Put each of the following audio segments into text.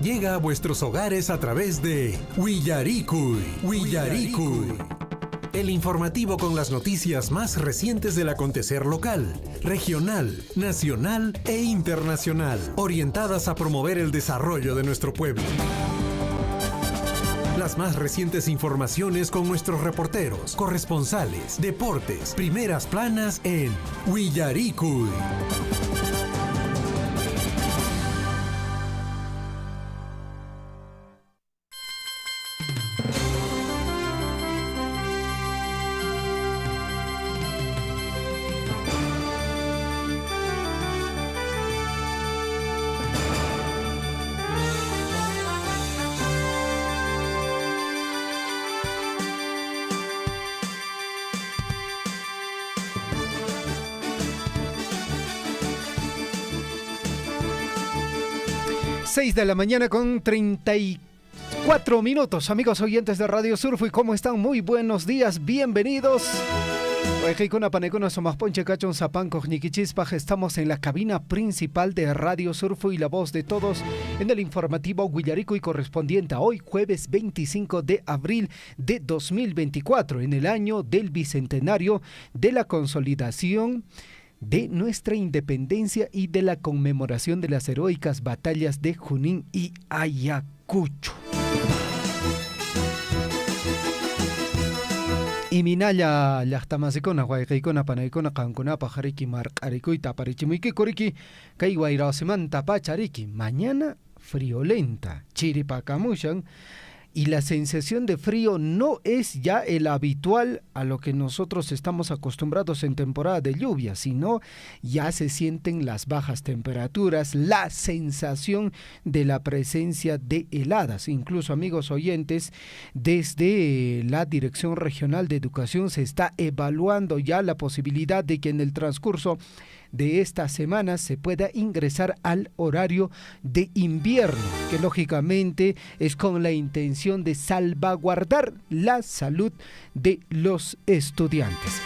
Llega a vuestros hogares a través de Willaricui. El informativo con las noticias más recientes del acontecer local, regional, nacional e internacional, orientadas a promover el desarrollo de nuestro pueblo. Las más recientes informaciones con nuestros reporteros, corresponsales, deportes, primeras planas en Willaricui. 6 de la mañana con 34 minutos, amigos oyentes de Radio Surfo, ¿y cómo están? Muy buenos días, bienvenidos. Estamos en la cabina principal de Radio Surfo y la voz de todos en el informativo Willaricui correspondiente a hoy, jueves 25 de abril de 2024, en el año del bicentenario de la consolidación de nuestra independencia y de la conmemoración de las heroicas batallas de Junín y Ayacucho. Y minaya llaqtamasikuna wayqaykuna panaykuna qankunapa qariki marq'arikuyta parichimuyk'i kuriki kay wayrawsimanta pachariki. Mañana friolenta, chiripacamushan. Y la sensación de frío no es ya el habitual a lo que nosotros estamos acostumbrados en temporada de lluvia, sino ya se sienten las bajas temperaturas, la sensación de la presencia de heladas. Incluso, amigos oyentes, desde la Dirección Regional de Educación se está evaluando ya la posibilidad de que en el transcurso de esta semana se pueda ingresar al horario de invierno, que lógicamente es con la intención de salvaguardar la salud de los estudiantes.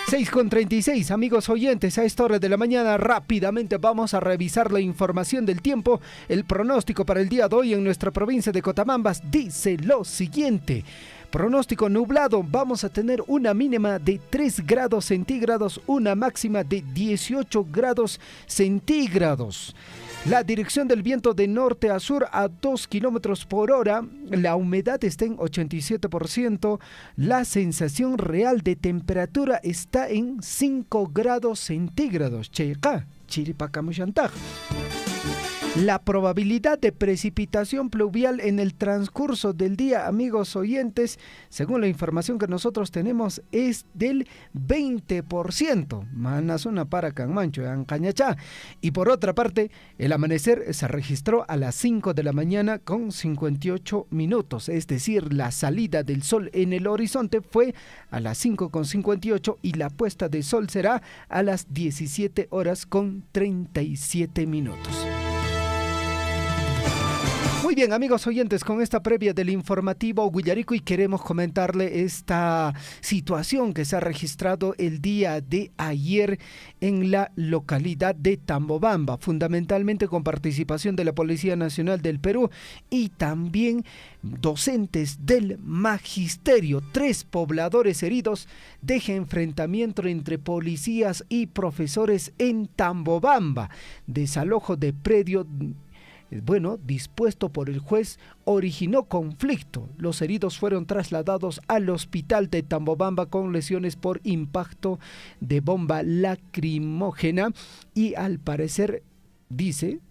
6:36, amigos oyentes, a esta hora de la mañana rápidamente vamos a revisar la información del tiempo. El pronóstico para el día de hoy en nuestra provincia de Cotabambas dice lo siguiente. Pronóstico nublado, vamos a tener una mínima de 3 grados centígrados, una máxima de 18 grados centígrados. La dirección del viento de norte a sur a 2 kilómetros por hora, la humedad está en 87%, la sensación real de temperatura está en 5 grados centígrados. Checa, chiripacamushantaj. La probabilidad de precipitación pluvial en el transcurso del día, amigos oyentes, según la información que nosotros tenemos, es del 20%. Manasuna para Canmancho, Ancañachá. Y por otra parte, el amanecer se registró a las 5 de la mañana con 58 minutos. Es decir, la salida del sol en el horizonte fue a las 5:58 y la puesta de sol será a las 17 horas con 37 minutos. Muy bien, amigos oyentes, con esta previa del informativo Willaricui queremos comentarle esta situación que se ha registrado el día de ayer en la localidad de Tambobamba, fundamentalmente con participación de la Policía Nacional del Perú y también docentes del magisterio. 3 pobladores heridos de enfrentamiento entre policías y profesores en Tambobamba. Desalojo de predio dispuesto por el juez originó conflicto. Los heridos fueron trasladados al hospital de Tambobamba con lesiones por impacto de bomba lacrimógena y al parecer,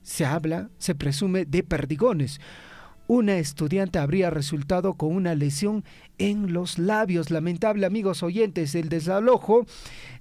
se presume de perdigones. Una estudiante habría resultado con una lesión en los labios. Lamentable, amigos oyentes, el desalojo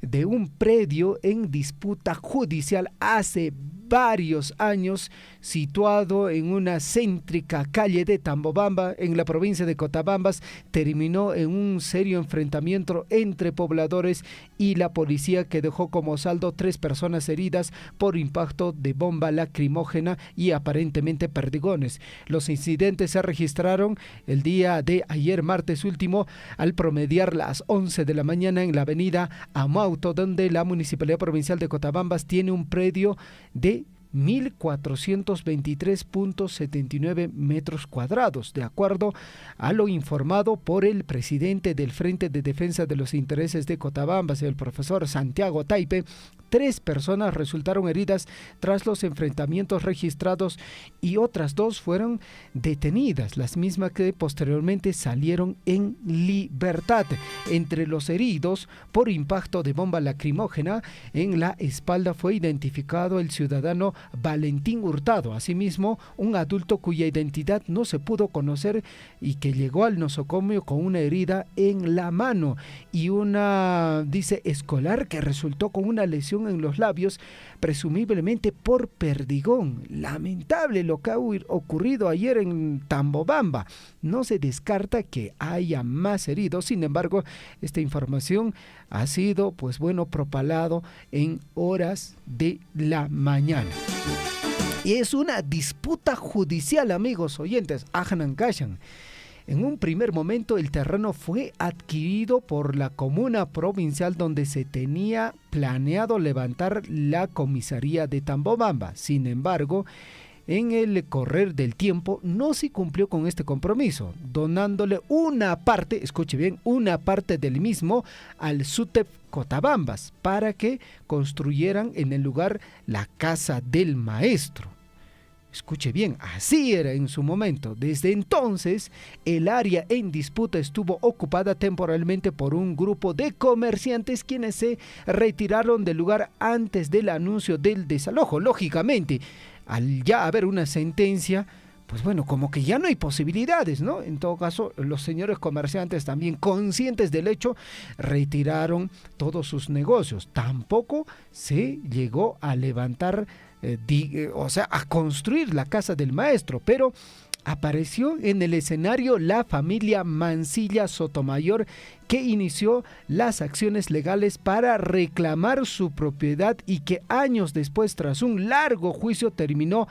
de un predio en disputa judicial hace varios años, situado en una céntrica calle de Tambobamba, en la provincia de Cotabambas, terminó en un serio enfrentamiento entre pobladores y la policía que dejó como saldo 3 personas heridas por impacto de bomba lacrimógena y aparentemente perdigones. Los incidentes se registraron el día de ayer, martes último, al promediar las 11 de la mañana en la avenida Amauto, donde la Municipalidad Provincial de Cotabambas tiene un predio de 1.423.79 metros cuadrados, de acuerdo a lo informado por el presidente del Frente de Defensa de los Intereses de Cotabambas, el profesor Santiago Taipe. 3 personas resultaron heridas tras los enfrentamientos registrados y otras 2 fueron detenidas, las mismas que posteriormente salieron en libertad. Entre los heridos por impacto de bomba lacrimógena en la espalda fue identificado el ciudadano Valentín Hurtado, asimismo un adulto cuya identidad no se pudo conocer y que llegó al nosocomio con una herida en la mano, y una, dice, escolar que resultó con una lesión en los labios, presumiblemente por perdigón. Lamentable lo que ha ocurrido ayer en Tambobamba. No se descarta que haya más heridos, sin embargo, esta información ha sido, pues bueno, propalado en horas de la mañana. Y es una disputa judicial, amigos oyentes, Ajanan Kashan. En un primer momento el terreno fue adquirido por la comuna provincial donde se tenía planeado levantar la comisaría de Tambobamba. Sin embargo, en el correr del tiempo no se cumplió con este compromiso, donándole una parte, escuche bien, una parte del mismo al SUTEP Cotabambas para que construyeran en el lugar la casa del maestro. Escuche bien, así era en su momento. Desde entonces, el área en disputa estuvo ocupada temporalmente por un grupo de comerciantes quienes se retiraron del lugar antes del anuncio del desalojo. Lógicamente, al ya haber una sentencia, pues bueno, como que ya no hay posibilidades, ¿no? En todo caso, los señores comerciantes también conscientes del hecho, retiraron todos sus negocios. Tampoco se llegó a levantar a construir la casa del maestro, pero apareció en el escenario la familia Mancilla Sotomayor, que inició las acciones legales para reclamar su propiedad y que años después, tras un largo juicio, terminó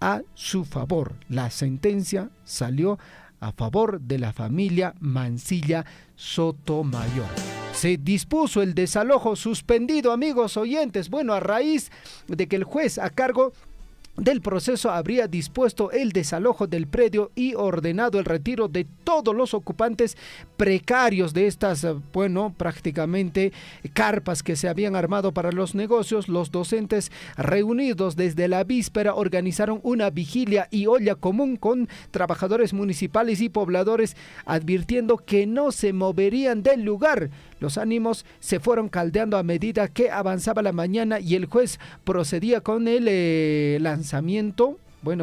a su favor. La sentencia salió a favor de la familia Mancilla Sotomayor. Se dispuso el desalojo suspendido, amigos oyentes. Bueno, a raíz de que el juez a cargo del proceso habría dispuesto el desalojo del predio y ordenado el retiro de todos los ocupantes precarios de estas, prácticamente carpas que se habían armado para los negocios. Los docentes, reunidos desde la víspera, organizaron una vigilia y olla común con trabajadores municipales y pobladores, advirtiendo que no se moverían del lugar. Los ánimos se fueron caldeando a medida que avanzaba la mañana y el juez procedía con el lanzamiento,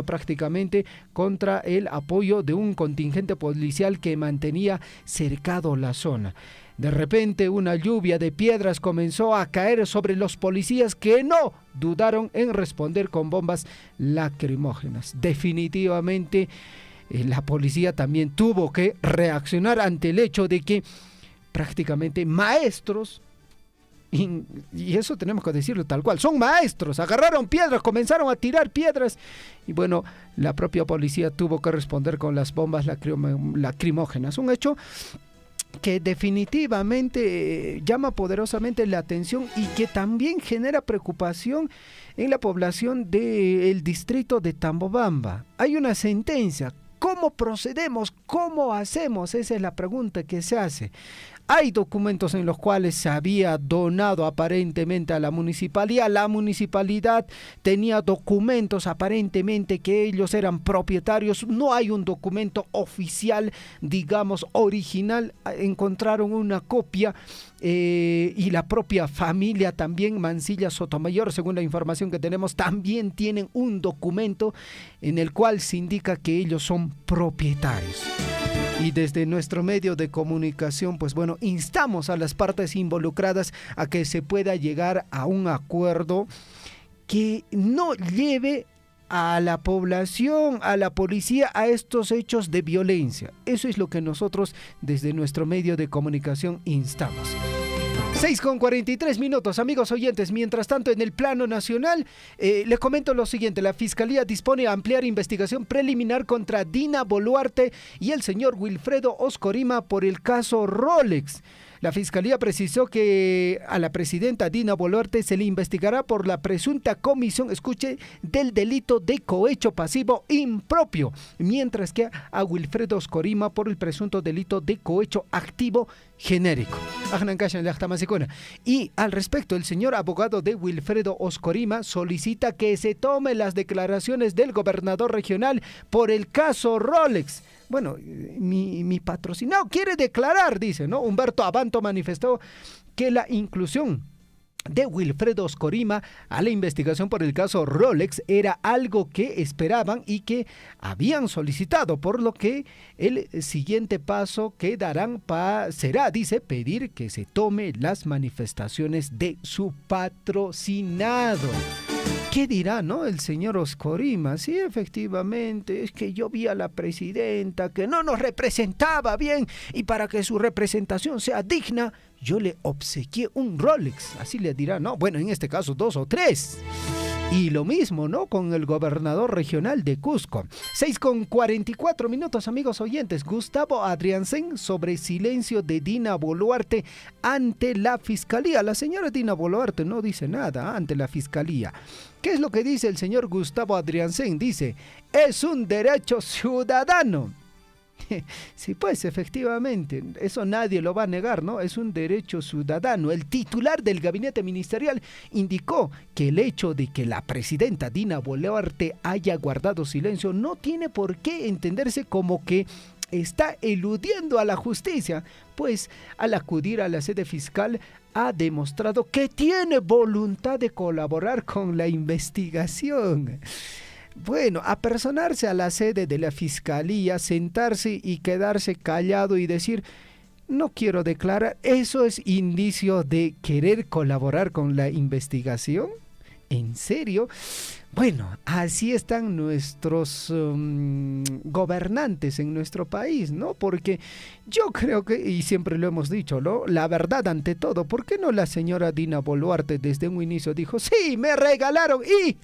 prácticamente contra el apoyo de un contingente policial que mantenía cercado la zona. De repente, una lluvia de piedras comenzó a caer sobre los policías, que no dudaron en responder con bombas lacrimógenas. Definitivamente, la policía también tuvo que reaccionar ante el hecho de que prácticamente maestros, y eso tenemos que decirlo tal cual, son maestros, agarraron piedras, comenzaron a tirar piedras y la propia policía tuvo que responder con las bombas lacrimógenas. Un hecho que definitivamente llama poderosamente la atención y que también genera preocupación en la población del distrito de Tambobamba. Hay una sentencia. ¿Cómo procedemos? ¿Cómo hacemos? Esa es la pregunta que se hace. Hay documentos en los cuales se había donado aparentemente a la municipalidad. La municipalidad tenía documentos aparentemente que ellos eran propietarios. No hay un documento oficial, digamos, original. Encontraron una copia y la propia familia también, Mancilla Sotomayor, según la información que tenemos, también tienen un documento en el cual se indica que ellos son propietarios. Y desde nuestro medio de comunicación, instamos a las partes involucradas a que se pueda llegar a un acuerdo que no lleve a la población, a la policía, a estos hechos de violencia. Eso es lo que nosotros desde nuestro medio de comunicación instamos. 6:43, amigos oyentes. Mientras tanto, en el plano nacional, les comento lo siguiente. La Fiscalía dispone a ampliar investigación preliminar contra Dina Boluarte y el señor Wilfredo Oscorima por el caso Rolex. La Fiscalía precisó que a la presidenta Dina Boluarte se le investigará por la presunta comisión, escuche, del delito de cohecho pasivo impropio, mientras que a Wilfredo Oscorima por el presunto delito de cohecho activo genérico. Y al respecto, el señor abogado de Wilfredo Oscorima solicita que se tomen las declaraciones del gobernador regional por el caso Rolex. Bueno, mi patrocinado quiere declarar, dice, ¿no? Humberto Abanto manifestó que la inclusión de Wilfredo Oscorima a la investigación por el caso Rolex era algo que esperaban y que habían solicitado, por lo que el siguiente paso que darán será, dice, pedir que se tome las manifestaciones de su patrocinado. ¿Qué dirá, no, el señor Oscorima? Sí, efectivamente, es que yo vi a la presidenta que no nos representaba bien y para que su representación sea digna, yo le obsequié un Rolex. Así le dirá, ¿no? Bueno, en este caso 2 o 3. Y lo mismo, ¿no? Con el gobernador regional de Cusco. 6:44, amigos oyentes. Gustavo Adriansen sobre silencio de Dina Boluarte ante la fiscalía. La señora Dina Boluarte no dice nada ante la fiscalía. ¿Qué es lo que dice el señor Gustavo Adriansen? Dice, es un derecho ciudadano. Sí, pues efectivamente, eso nadie lo va a negar, ¿no? Es un derecho ciudadano. El titular del gabinete ministerial indicó que el hecho de que la presidenta Dina Boluarte haya guardado silencio no tiene por qué entenderse como que está eludiendo a la justicia, pues al acudir a la sede fiscal ha demostrado que tiene voluntad de colaborar con la investigación. Bueno, apersonarse a la sede de la fiscalía, sentarse y quedarse callado y decir, no quiero declarar, ¿eso es indicio de querer colaborar con la investigación? ¿En serio? Bueno, así están nuestros gobernantes en nuestro país, ¿no? Porque yo creo que, y siempre lo hemos dicho, ¿no? La verdad ante todo. ¿Por qué no la señora Dina Boluarte desde un inicio dijo, sí, me regalaron y...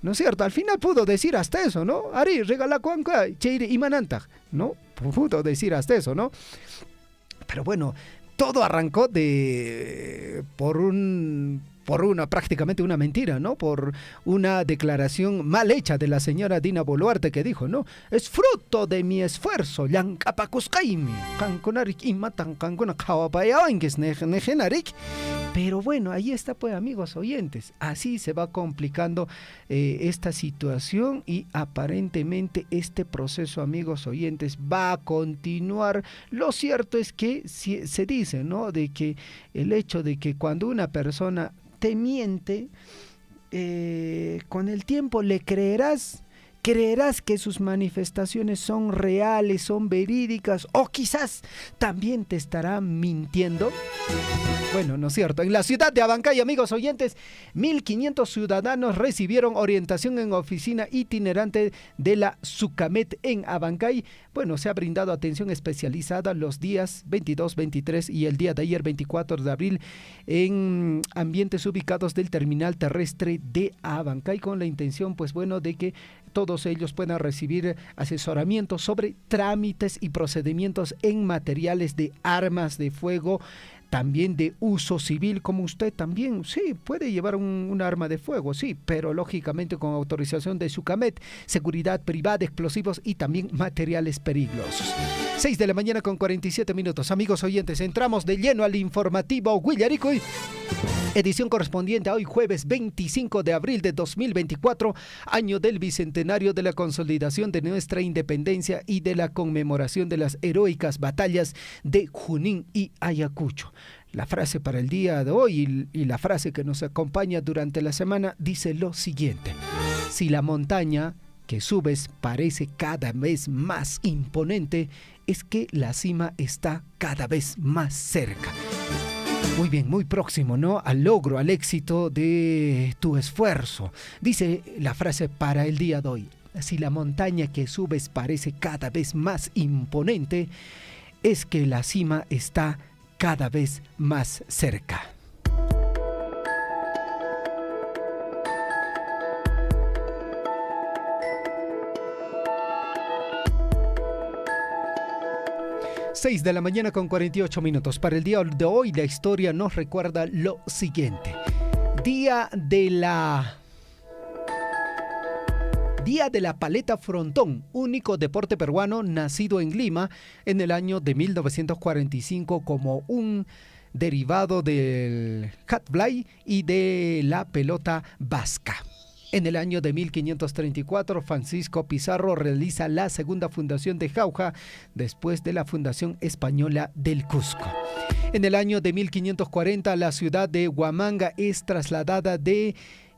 ¿No es cierto? Al final pudo decir hasta eso, ¿no? Ari, regala cuanca, cheire y manantag, ¿no? Pudo decir hasta eso, ¿no? Pero bueno, todo arrancó prácticamente una mentira, ¿no? Por una declaración mal hecha de la señora Dina Boluarte que dijo, ¿no? Es fruto de mi esfuerzo, pero bueno, ahí está pues, amigos oyentes, así se va complicando esta situación y aparentemente este proceso, amigos oyentes, va a continuar. Lo cierto es que se dice, ¿no? De que el hecho de que cuando una persona te miente, con el tiempo le creerás que sus manifestaciones son reales, son verídicas, o quizás también te estará mintiendo. Bueno, ¿no es cierto? En la ciudad de Abancay, amigos oyentes, 1.500 ciudadanos recibieron orientación en oficina itinerante de la SUCAMET en Abancay. Bueno, se ha brindado atención especializada los días 22, 23 y el día de ayer, 24 de abril, en ambientes ubicados del terminal terrestre de Abancay, con la intención, pues bueno, de que todos ellos puedan recibir asesoramiento sobre trámites y procedimientos en materiales de armas de fuego, también de uso civil, como usted también, sí, puede llevar un arma de fuego, sí, pero lógicamente con autorización de SUCAMET, seguridad privada, explosivos y también materiales peligrosos. 6:47, amigos oyentes, entramos de lleno al informativo Huillaricoy, edición correspondiente a hoy jueves 25 de abril de 2024, año del bicentenario de la consolidación de nuestra independencia y de la conmemoración de las heroicas batallas de Junín y Ayacucho. La frase para el día de hoy y la frase que nos acompaña durante la semana dice lo siguiente: si la montaña que subes parece cada vez más imponente, es que la cima está cada vez más cerca. Muy bien, muy próximo, ¿no? Al logro, al éxito de tu esfuerzo. Dice la frase para el día de hoy: si la montaña que subes parece cada vez más imponente, es que la cima está cada vez más cerca. 6 de la mañana con 48 minutos. Para el día de hoy, la historia nos recuerda lo siguiente. Día de la paleta frontón, único deporte peruano nacido en Lima en el año de 1945 como un derivado del handball y de la pelota vasca. En el año de 1534, Francisco Pizarro realiza la segunda fundación de Jauja después de la fundación española del Cusco. En el año de 1540, la ciudad de Huamanga es trasladada de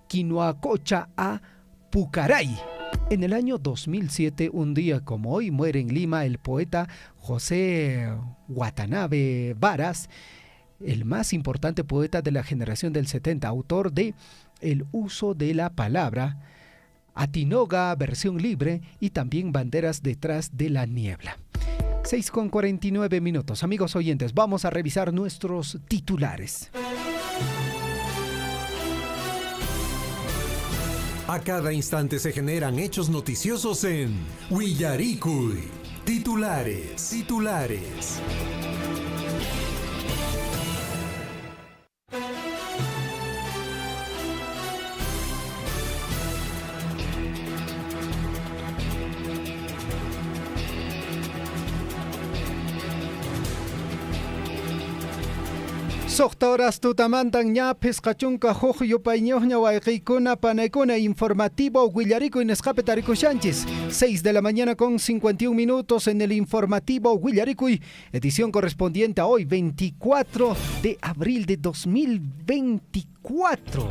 Quinoacocha a Pucaray. En el año 2007, un día como hoy, muere en Lima el poeta José Watanabe Varas, el más importante poeta de la generación del 70, autor de El uso de la palabra, Atinoga, versión libre, y también Banderas detrás de la niebla. 6:49 minutos. Amigos oyentes, vamos a revisar nuestros titulares. A cada instante se generan hechos noticiosos en Willaricui. Titulares. Sohtoras tutamantan ñapis qachunka huk yupayñuqña wayqiykuna panaykuna informativo Willaricui nisqapi tarikushanchis. 6 de la mañana con 51 minutos en el informativo Willaricui, edición correspondiente a hoy, 24 de abril de 2024.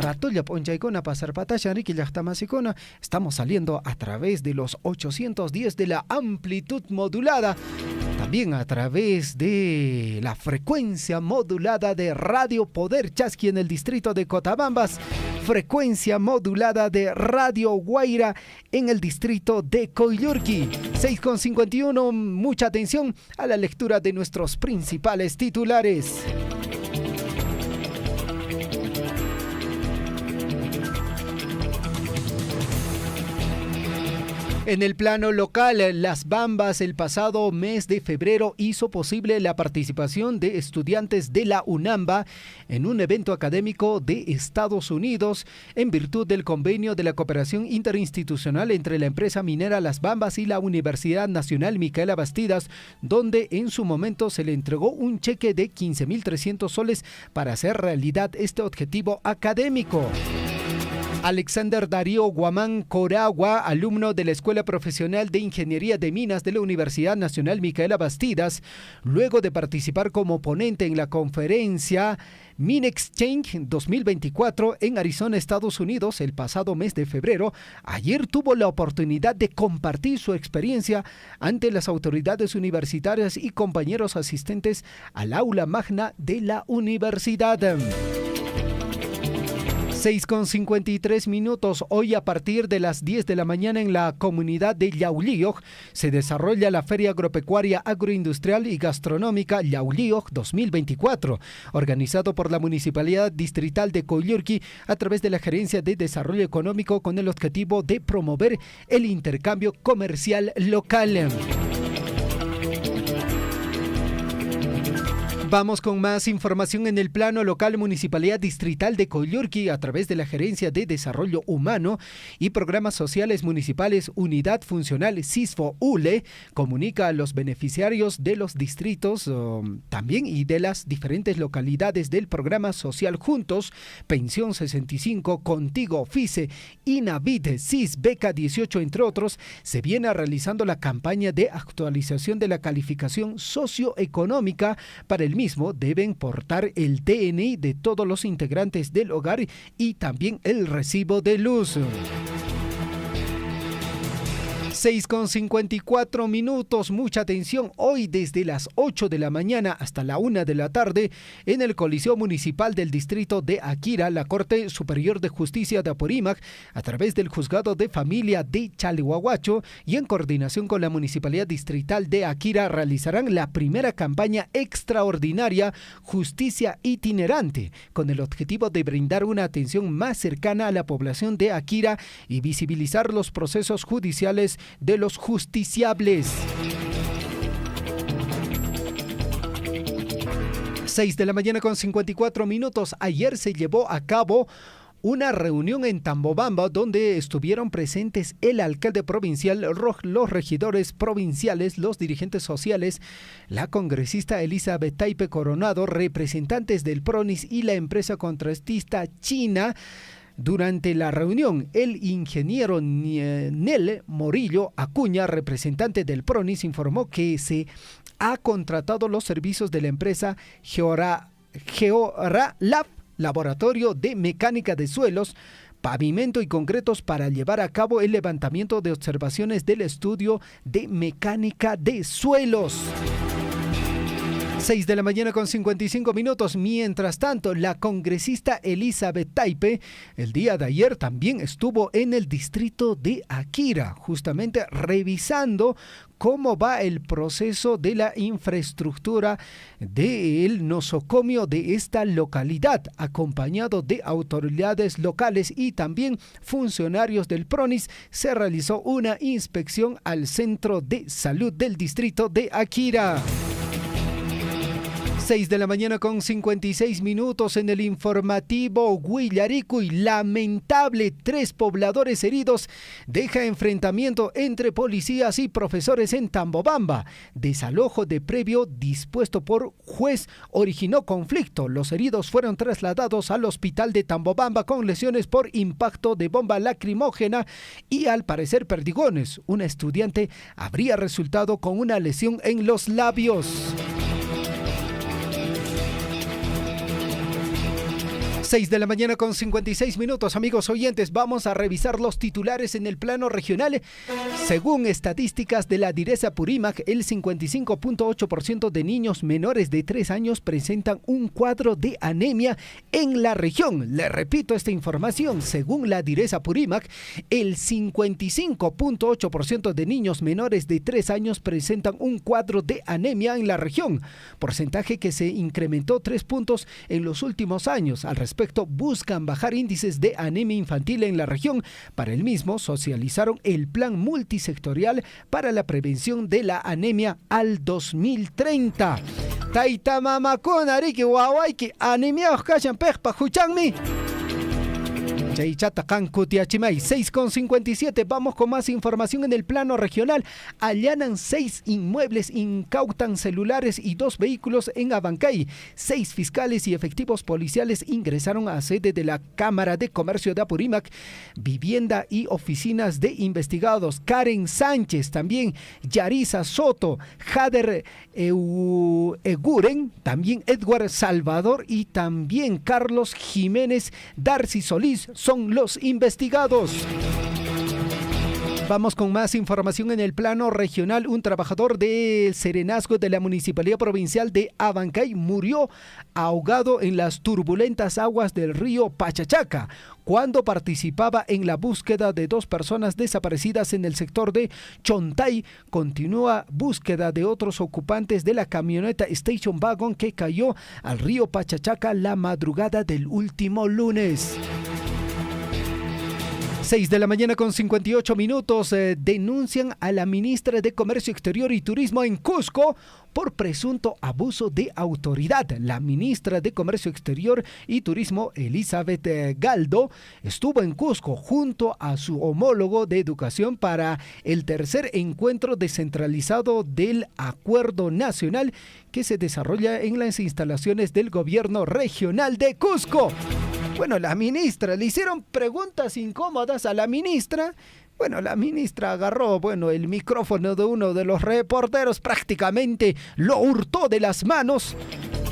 Ratulla ponchaykuna pasarpatashan riki llaqtamasikuna. Estamos saliendo a través de los 810 de la amplitud modulada. También a través de la frecuencia modulada de Radio Poder Chasqui en el distrito de Cotabambas, frecuencia modulada de Radio Guaira en el distrito de Coyurqui. 6:51, mucha atención a la lectura de nuestros principales titulares. En el plano local, Las Bambas el pasado mes de febrero hizo posible la participación de estudiantes de la UNAMBA en un evento académico de Estados Unidos en virtud del convenio de la cooperación interinstitucional entre la empresa minera Las Bambas y la Universidad Nacional Micaela Bastidas, donde en su momento se le entregó un cheque de 15.300 soles para hacer realidad este objetivo académico. Alexander Darío Guamán Coragua, alumno de la Escuela Profesional de Ingeniería de Minas de la Universidad Nacional Micaela Bastidas, luego de participar como ponente en la conferencia MinExchange 2024 en Arizona, Estados Unidos, el pasado mes de febrero, ayer tuvo la oportunidad de compartir su experiencia ante las autoridades universitarias y compañeros asistentes al aula magna de la universidad. 6:53 minutos. Hoy a partir de las 10 de la mañana en la comunidad de Yaulío se desarrolla la Feria Agropecuaria, Agroindustrial y Gastronómica Yaulío 2024, organizado por la Municipalidad Distrital de Coyurqui a través de la Gerencia de Desarrollo Económico con el objetivo de promover el intercambio comercial local. Vamos con más información en el plano local. Municipalidad Distrital de Coyurqui, a través de la Gerencia de Desarrollo Humano y Programas Sociales Municipales Unidad Funcional CISFO-ULE, comunica a los beneficiarios de los distritos también y de las diferentes localidades del programa social Juntos, Pensión 65, Contigo, FICE, INAVID, CIS, Beca 18, entre otros, se viene realizando la campaña de actualización de la calificación socioeconómica. Para el mismo deben portar el DNI de todos los integrantes del hogar y también el recibo de luz. 6:54 minutos, mucha atención. Hoy desde las 8 de la mañana hasta la 1 de la tarde en el Coliseo Municipal del Distrito de Akira, la Corte Superior de Justicia de Apurímac, a través del Juzgado de Familia de Chalhuahuacho y en coordinación con la Municipalidad Distrital de Akira, realizarán la primera campaña extraordinaria Justicia Itinerante, con el objetivo de brindar una atención más cercana a la población de Akira y visibilizar los procesos judiciales de los justiciables. 6 de la mañana con 54 minutos. Ayer se llevó a cabo una reunión en Tambobamba donde estuvieron presentes el alcalde provincial, los regidores provinciales, los dirigentes sociales, la congresista Elizabeth Taipe Coronado, representantes del PRONIS y la empresa contratista china. Durante la reunión, el ingeniero Nel Morillo Acuña, representante del PRONIS, informó que se ha contratado los servicios de la empresa Georalab, Laboratorio de Mecánica de Suelos, Pavimento y Concretos, para llevar a cabo el levantamiento de observaciones del estudio de mecánica de suelos. 6 de la mañana con 55 minutos. Mientras tanto, la congresista Elizabeth Taipe el día de ayer también estuvo en el distrito de Akira, justamente revisando cómo va el proceso de la infraestructura del nosocomio de esta localidad, acompañado de autoridades locales y también funcionarios del PRONIS. Se realizó una inspección al centro de salud del distrito de Akira. 6 de la mañana con 56 minutos en el informativo Huillaricuy. Lamentable, 3 pobladores heridos. Deja enfrentamiento entre policías y profesores en Tambobamba. Desalojo de previo dispuesto por juez originó conflicto. Los heridos fueron trasladados al hospital de Tambobamba con lesiones por impacto de bomba lacrimógena y al parecer perdigones. Una estudiante habría resultado con una lesión en los labios. 6 de la mañana con 56 minutos, amigos oyentes. Vamos a revisar los titulares en el plano regional. Según estadísticas de la Direza Apurímac, el 55.8% de niños menores de 3 años presentan un cuadro de anemia en la región. Le repito esta información. Según la Direza Apurímac, el 55.8% de niños menores de 3 años presentan un cuadro de anemia en la región, porcentaje que se incrementó 3 puntos en los últimos años. Al respecto, buscan bajar índices de anemia infantil en la región. Para el mismo, socializaron el plan multisectorial para la prevención de la anemia al 2030. Taita mamakona riki wawaiki anemia kashan pejpa huchanmi. 6:57. Vamos con más información en el plano regional. Allanan 6 inmuebles, incautan celulares y 2 vehículos en Abancay. 6 fiscales y efectivos policiales ingresaron a sede de la Cámara de Comercio de Apurímac, vivienda y oficinas de investigados. Karen Sánchez, también Yarisa Soto, Jader Eguren, también Edward Salvador y también Carlos Jiménez Darcy Solís son los investigados. Vamos con más información en el plano regional. Un trabajador del Serenazgo de la Municipalidad Provincial de Abancay murió ahogado en las turbulentas aguas del río Pachachaca cuando participaba en la búsqueda de 2 personas desaparecidas en el sector de Chontay. Continúa búsqueda de otros ocupantes de la camioneta Station Wagon que cayó al río Pachachaca la madrugada del último lunes. 6 de la mañana con 58 minutos. Denuncian a la ministra de Comercio Exterior y Turismo en Cusco por presunto abuso de autoridad. La ministra de Comercio Exterior y Turismo, Elizabeth Galdo, estuvo en Cusco junto a su homólogo de Educación para el tercer encuentro descentralizado del Acuerdo Nacional que se desarrolla en las instalaciones del Gobierno Regional de Cusco. Bueno, la ministra, le hicieron preguntas incómodas a la ministra. Bueno, la ministra agarró, el micrófono de uno de los reporteros, prácticamente lo hurtó de las manos.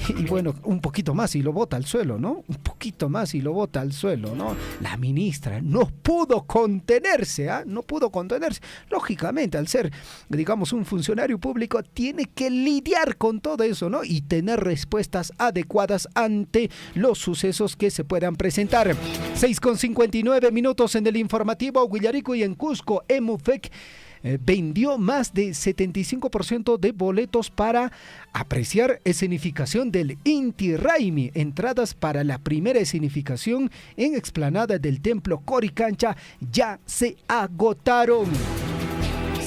Y un poquito más y lo bota al suelo, ¿no? Un poquito más y lo bota al suelo, ¿no? La ministra no pudo contenerse, No pudo contenerse. Lógicamente, al ser, un funcionario público, tiene que lidiar con todo eso, ¿no? Y tener respuestas adecuadas ante los sucesos que se puedan presentar. 6:59 minutos en el informativo Huillaricuy y en Cusco. EMUFEC vendió más de 75% de boletos para apreciar escenificación del Inti Raymi. Entradas para la primera escenificación en explanada del templo Coricancha ya se agotaron.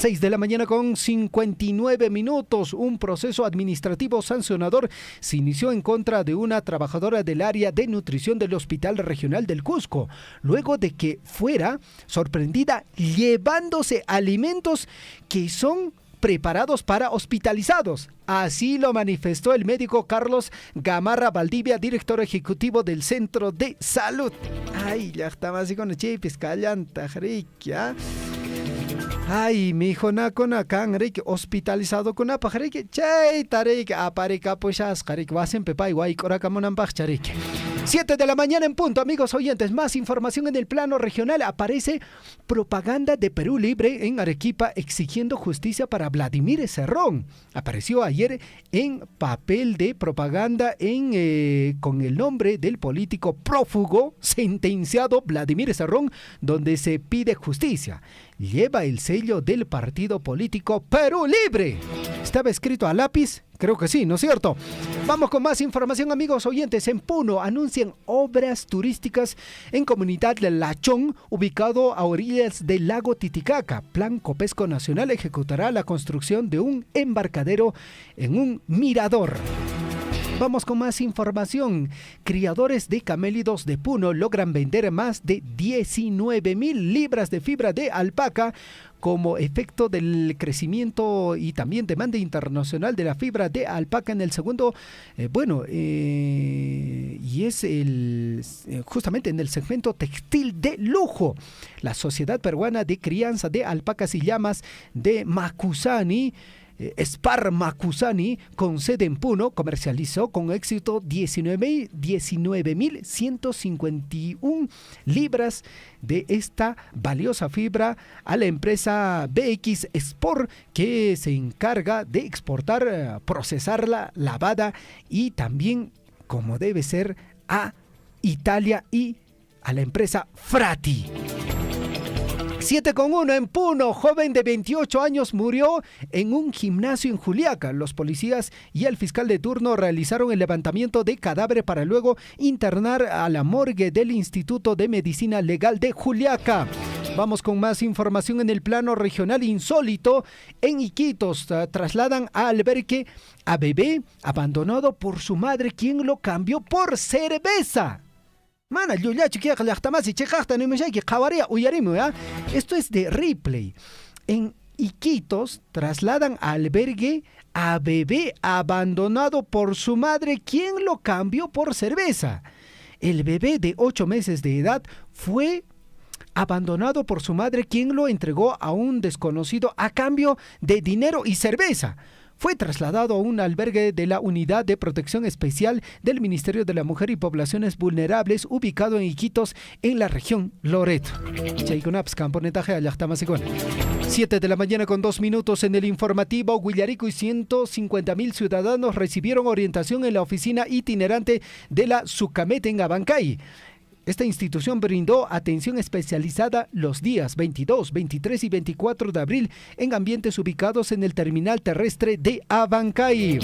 6 de la mañana con 59 minutos. Un proceso administrativo sancionador se inició en contra de una trabajadora del área de nutrición del Hospital Regional del Cusco, luego de que fuera sorprendida llevándose alimentos que son preparados para hospitalizados. Así lo manifestó el médico Carlos Gamarra Valdivia, director ejecutivo del Centro de Salud. Ay, ya estaba así con el chipis, callanta, ¿ya? Ay, mi hijo nakona kanrik hospitalizado con apajarik, chay tarik aparika pushas karik wasen pepai guay corakamonan charik. 7 de la mañana en punto, amigos oyentes. Más información en el plano regional. Aparece propaganda de Perú Libre en Arequipa exigiendo justicia para Vladimir Cerrón. Apareció ayer en papel de propaganda con el nombre del político prófugo sentenciado Vladimir Cerrón, donde se pide justicia. Lleva el sello del partido político Perú Libre. ¿Estaba escrito a lápiz? Creo que sí, ¿no es cierto? Vamos con más información, amigos oyentes. En Puno anuncian obras turísticas en Comunidad de Lachón, ubicado a orillas del lago Titicaca. Plan Copesco Nacional ejecutará la construcción de un embarcadero en un mirador. Vamos con más información. Criadores de camélidos de Puno logran vender más de 19,000 libras de fibra de alpaca como efecto del crecimiento y también demanda internacional de la fibra de alpaca en el segundo, y es justamente en el segmento textil de lujo. La Sociedad Peruana de Crianza de Alpacas y Llamas de Macusani, Spar Macusani, con sede en Puno, comercializó con éxito 19,151 libras de esta valiosa fibra a la empresa BX Sport, que se encarga de exportar, procesarla, lavada y también, como debe ser, a Italia y a la empresa Frati. 7:1 en Puno, joven de 28 años murió en un gimnasio en Juliaca. Los policías y el fiscal de turno realizaron el levantamiento de cadáver para luego internar a la morgue del Instituto de Medicina Legal de Juliaca. Vamos con más información en el plano regional. Insólito. En Iquitos trasladan a albergue a bebé abandonado por su madre, quien lo cambió por cerveza. Esto es de Ripley. En Iquitos trasladan al albergue a bebé abandonado por su madre, quien lo cambió por cerveza. El bebé de 8 meses de edad fue abandonado por su madre, quien lo entregó a un desconocido a cambio de dinero y cerveza. Fue trasladado a un albergue de la Unidad de Protección Especial del Ministerio de la Mujer y Poblaciones Vulnerables, ubicado en Iquitos, en la región Loreto. 7 de la mañana con 2 minutos en el informativo. Huillarico y 150,000 ciudadanos recibieron orientación en la oficina itinerante de la Sucamete en Abancay. Esta institución brindó atención especializada los días 22, 23 y 24 de abril en ambientes ubicados en el terminal terrestre de Abancay.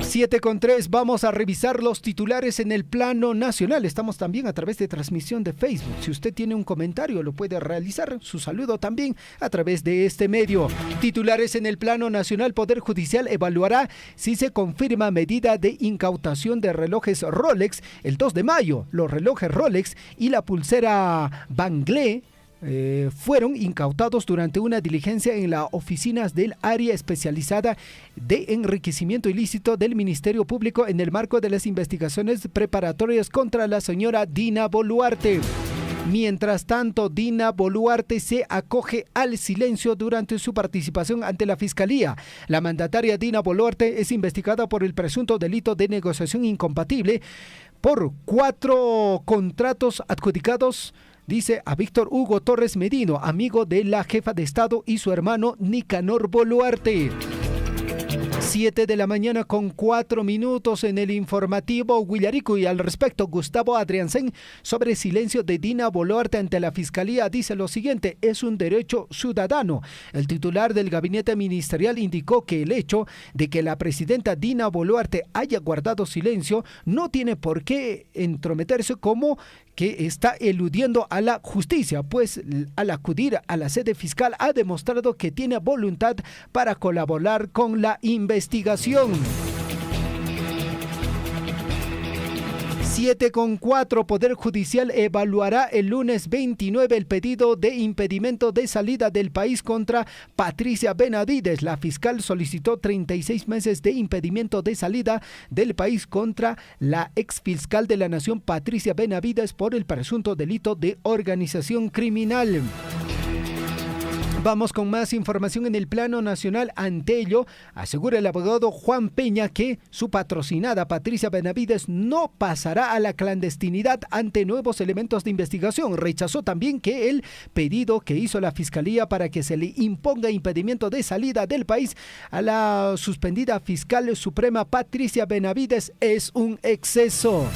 7:3, vamos a revisar los titulares en el plano nacional. Estamos también a través de transmisión de Facebook. Si usted tiene un comentario, lo puede realizar. Su saludo también a través de este medio. Titulares en el plano nacional. Poder Judicial evaluará si se confirma medida de incautación de relojes Rolex el 2 de mayo. Los relojes Rolex y la pulsera Bangle fueron incautados durante una diligencia en las oficinas del área especializada de enriquecimiento ilícito del Ministerio Público en el marco de las investigaciones preparatorias contra la señora Dina Boluarte. Mientras tanto, Dina Boluarte se acoge al silencio durante su participación ante la Fiscalía. La mandataria Dina Boluarte es investigada por el presunto delito de negociación incompatible por 4 contratos adjudicados, dice, a Víctor Hugo Torres Medino, amigo de la jefa de Estado, y su hermano Nicanor Boluarte. 7 de la mañana con 4 minutos en el informativo Huillarico. Y al respecto, Gustavo Adriansen, sobre silencio de Dina Boluarte ante la Fiscalía, dice lo siguiente: es un derecho ciudadano. El titular del gabinete ministerial indicó que el hecho de que la presidenta Dina Boluarte haya guardado silencio no tiene por qué entrometerse, como que está eludiendo a la justicia, pues al acudir a la sede fiscal ha demostrado que tiene voluntad para colaborar con la investigación. 7:4. Poder Judicial evaluará el lunes 29 el pedido de impedimento de salida del país contra Patricia Benavides. La fiscal solicitó 36 meses de impedimento de salida del país contra la exfiscal de la Nación, Patricia Benavides, por el presunto delito de organización criminal. Vamos con más información en el plano nacional. Ante ello, asegura el abogado Juan Peña que su patrocinada Patricia Benavides no pasará a la clandestinidad ante nuevos elementos de investigación. Rechazó también que el pedido que hizo la Fiscalía para que se le imponga impedimento de salida del país a la suspendida fiscal suprema Patricia Benavides es un exceso.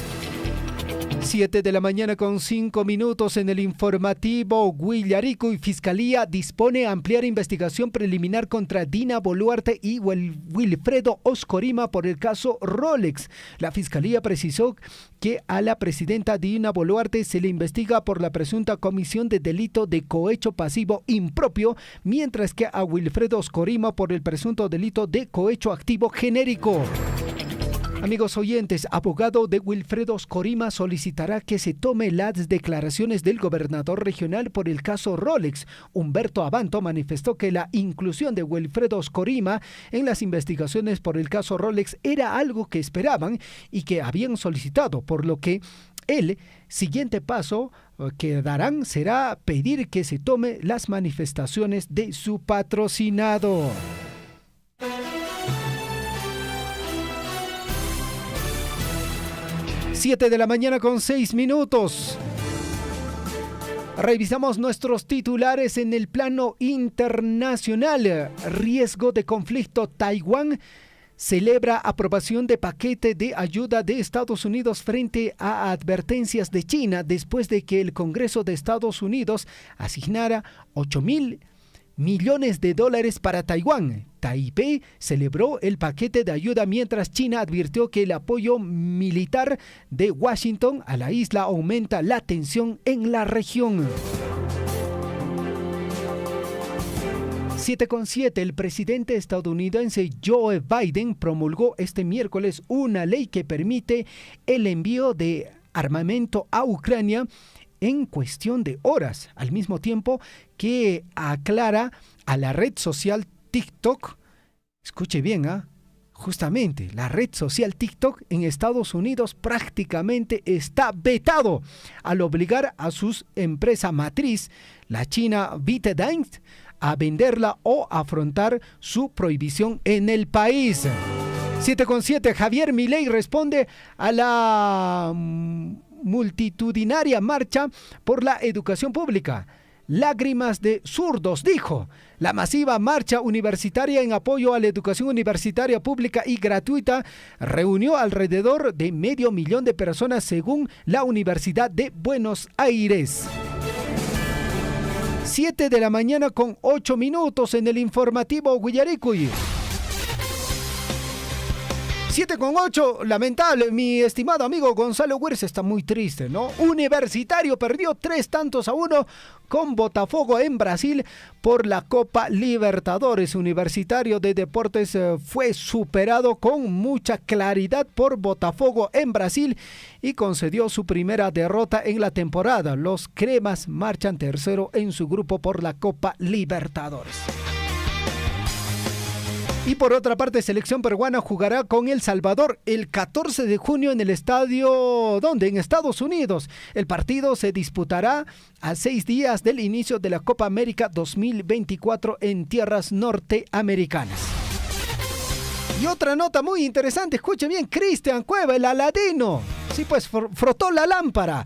7:05 en el informativo. Guillarico y Fiscalía dispone a ampliar investigación preliminar contra Dina Boluarte y Wilfredo Oscorima por el caso Rolex. La Fiscalía precisó que a la presidenta Dina Boluarte se le investiga por la presunta comisión de delito de cohecho pasivo impropio, mientras que a Wilfredo Oscorima por el presunto delito de cohecho activo genérico. Amigos oyentes, abogado de Wilfredo Oscorima solicitará que se tome las declaraciones del gobernador regional por el caso Rolex. Humberto Abanto manifestó que la inclusión de Wilfredo Oscorima en las investigaciones por el caso Rolex era algo que esperaban y que habían solicitado, por lo que el siguiente paso que darán será pedir que se tome las manifestaciones de su patrocinado. 7:06 Revisamos nuestros titulares en el plano internacional. Riesgo de conflicto. Taiwán celebra aprobación de paquete de ayuda de Estados Unidos frente a advertencias de China después de que el Congreso de Estados Unidos asignara $8,000 millones para Taiwán. Taipei celebró el paquete de ayuda mientras China advirtió que el apoyo militar de Washington a la isla aumenta la tensión en la región. 7:07 El presidente estadounidense Joe Biden promulgó este miércoles una ley que permite el envío de armamento a Ucrania en cuestión de horas, al mismo tiempo que aclara a la red social TikTok. Escuche bien, justamente la red social TikTok en Estados Unidos prácticamente está vetado al obligar a su empresa matriz, la china ByteDance, a venderla o afrontar su prohibición en el país. 7:07 Javier Milei responde a la multitudinaria marcha por la educación pública. Lágrimas de zurdos, dijo. La masiva marcha universitaria en apoyo a la educación universitaria pública y gratuita reunió alrededor de 500,000 de personas según la Universidad de Buenos Aires. 7:08 en el informativo Guillaricuy. 7:08, lamentable, mi estimado amigo Gonzalo Wirtz está muy triste, ¿no? Universitario perdió 3-1 con Botafogo en Brasil por la Copa Libertadores. Universitario de Deportes fue superado con mucha claridad por Botafogo en Brasil y concedió su primera derrota en la temporada. Los cremas marchan tercero en su grupo por la Copa Libertadores. Y por otra parte, selección peruana jugará con El Salvador el 14 de junio en el estadio, ¿dónde? En Estados Unidos. El partido se disputará a 6 días del inicio de la Copa América 2024 en tierras norteamericanas. Y otra nota muy interesante, escuchen bien, Cristian Cueva, el Aladino. Sí, pues frotó la lámpara